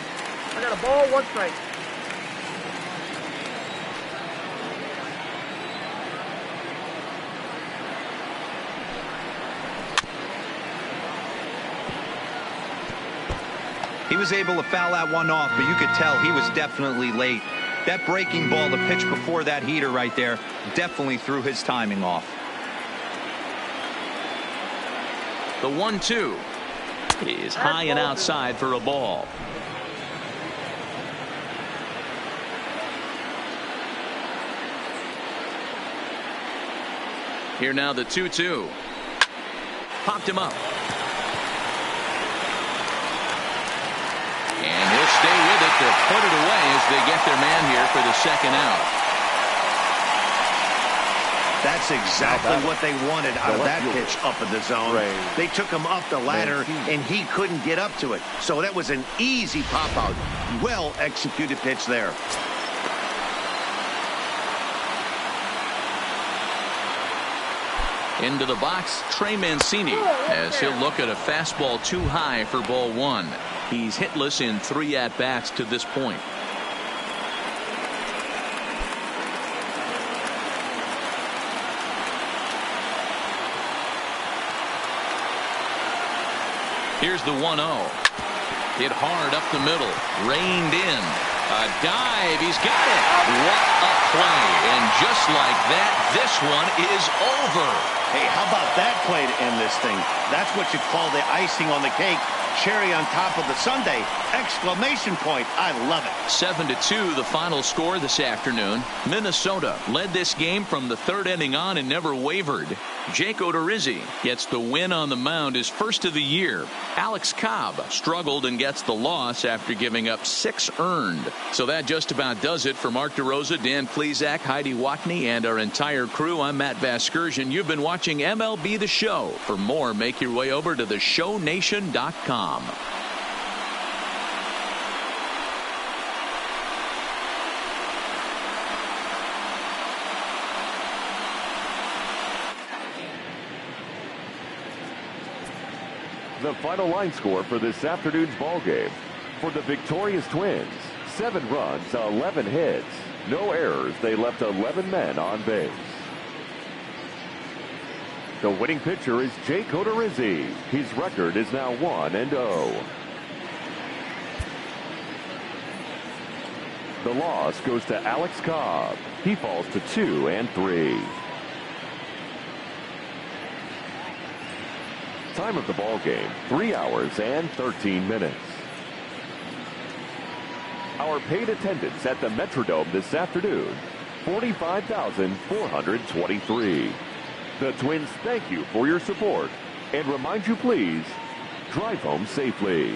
I got a ball, 1 strike. He was able to foul that one off, but you could tell he was definitely late. That breaking ball, the pitch before that heater right there, definitely threw his timing off. The 1-2 is high and outside for a ball. Here now the 2-2. Popped him up. And he'll stay with it to put it away as they get their man here for the 2nd out. That's exactly what they wanted out of that pitch up in the zone. They took him up the ladder, and he couldn't get up to it. So that was an easy pop-out. Well-executed pitch there. Into the box, Trey Mancini, as he'll look at a fastball too high for ball 1. He's hitless in 3 at-bats to this point. Here's the 1-0. Hit hard up the middle. Reined in. A dive. He's got it. What a play. And just like that, this one is over. Hey, how about that play to end this thing? That's what you call the icing on the cake. Cherry on top of the sundae. Exclamation point. I love it. 7-2 the final score this afternoon. Minnesota led this game from the 3rd inning on and never wavered. Jake Odorizzi gets the win on the mound, his first of the year. Alex Cobb struggled and gets the loss after giving up 6 earned. So that just about does it for Mark DeRosa, Dan Plesac, Heidi Watney, and our entire crew. I'm Matt Vasgersian. You've been watching MLB The Show. For more, make your way over to theshownation.com. The final line score for this afternoon's ball game. For the victorious Twins, 7 runs, 11 hits, no errors. They left 11 men on base. The winning pitcher is Jake Odorizzi. His record is now 1-0. The loss goes to Alex Cobb. He falls to 2-3. Time of the ball game, 3 hours and 13 minutes. Our paid attendance at the Metrodome this afternoon, 45,423. The Twins thank you for your support and remind you, please drive home safely.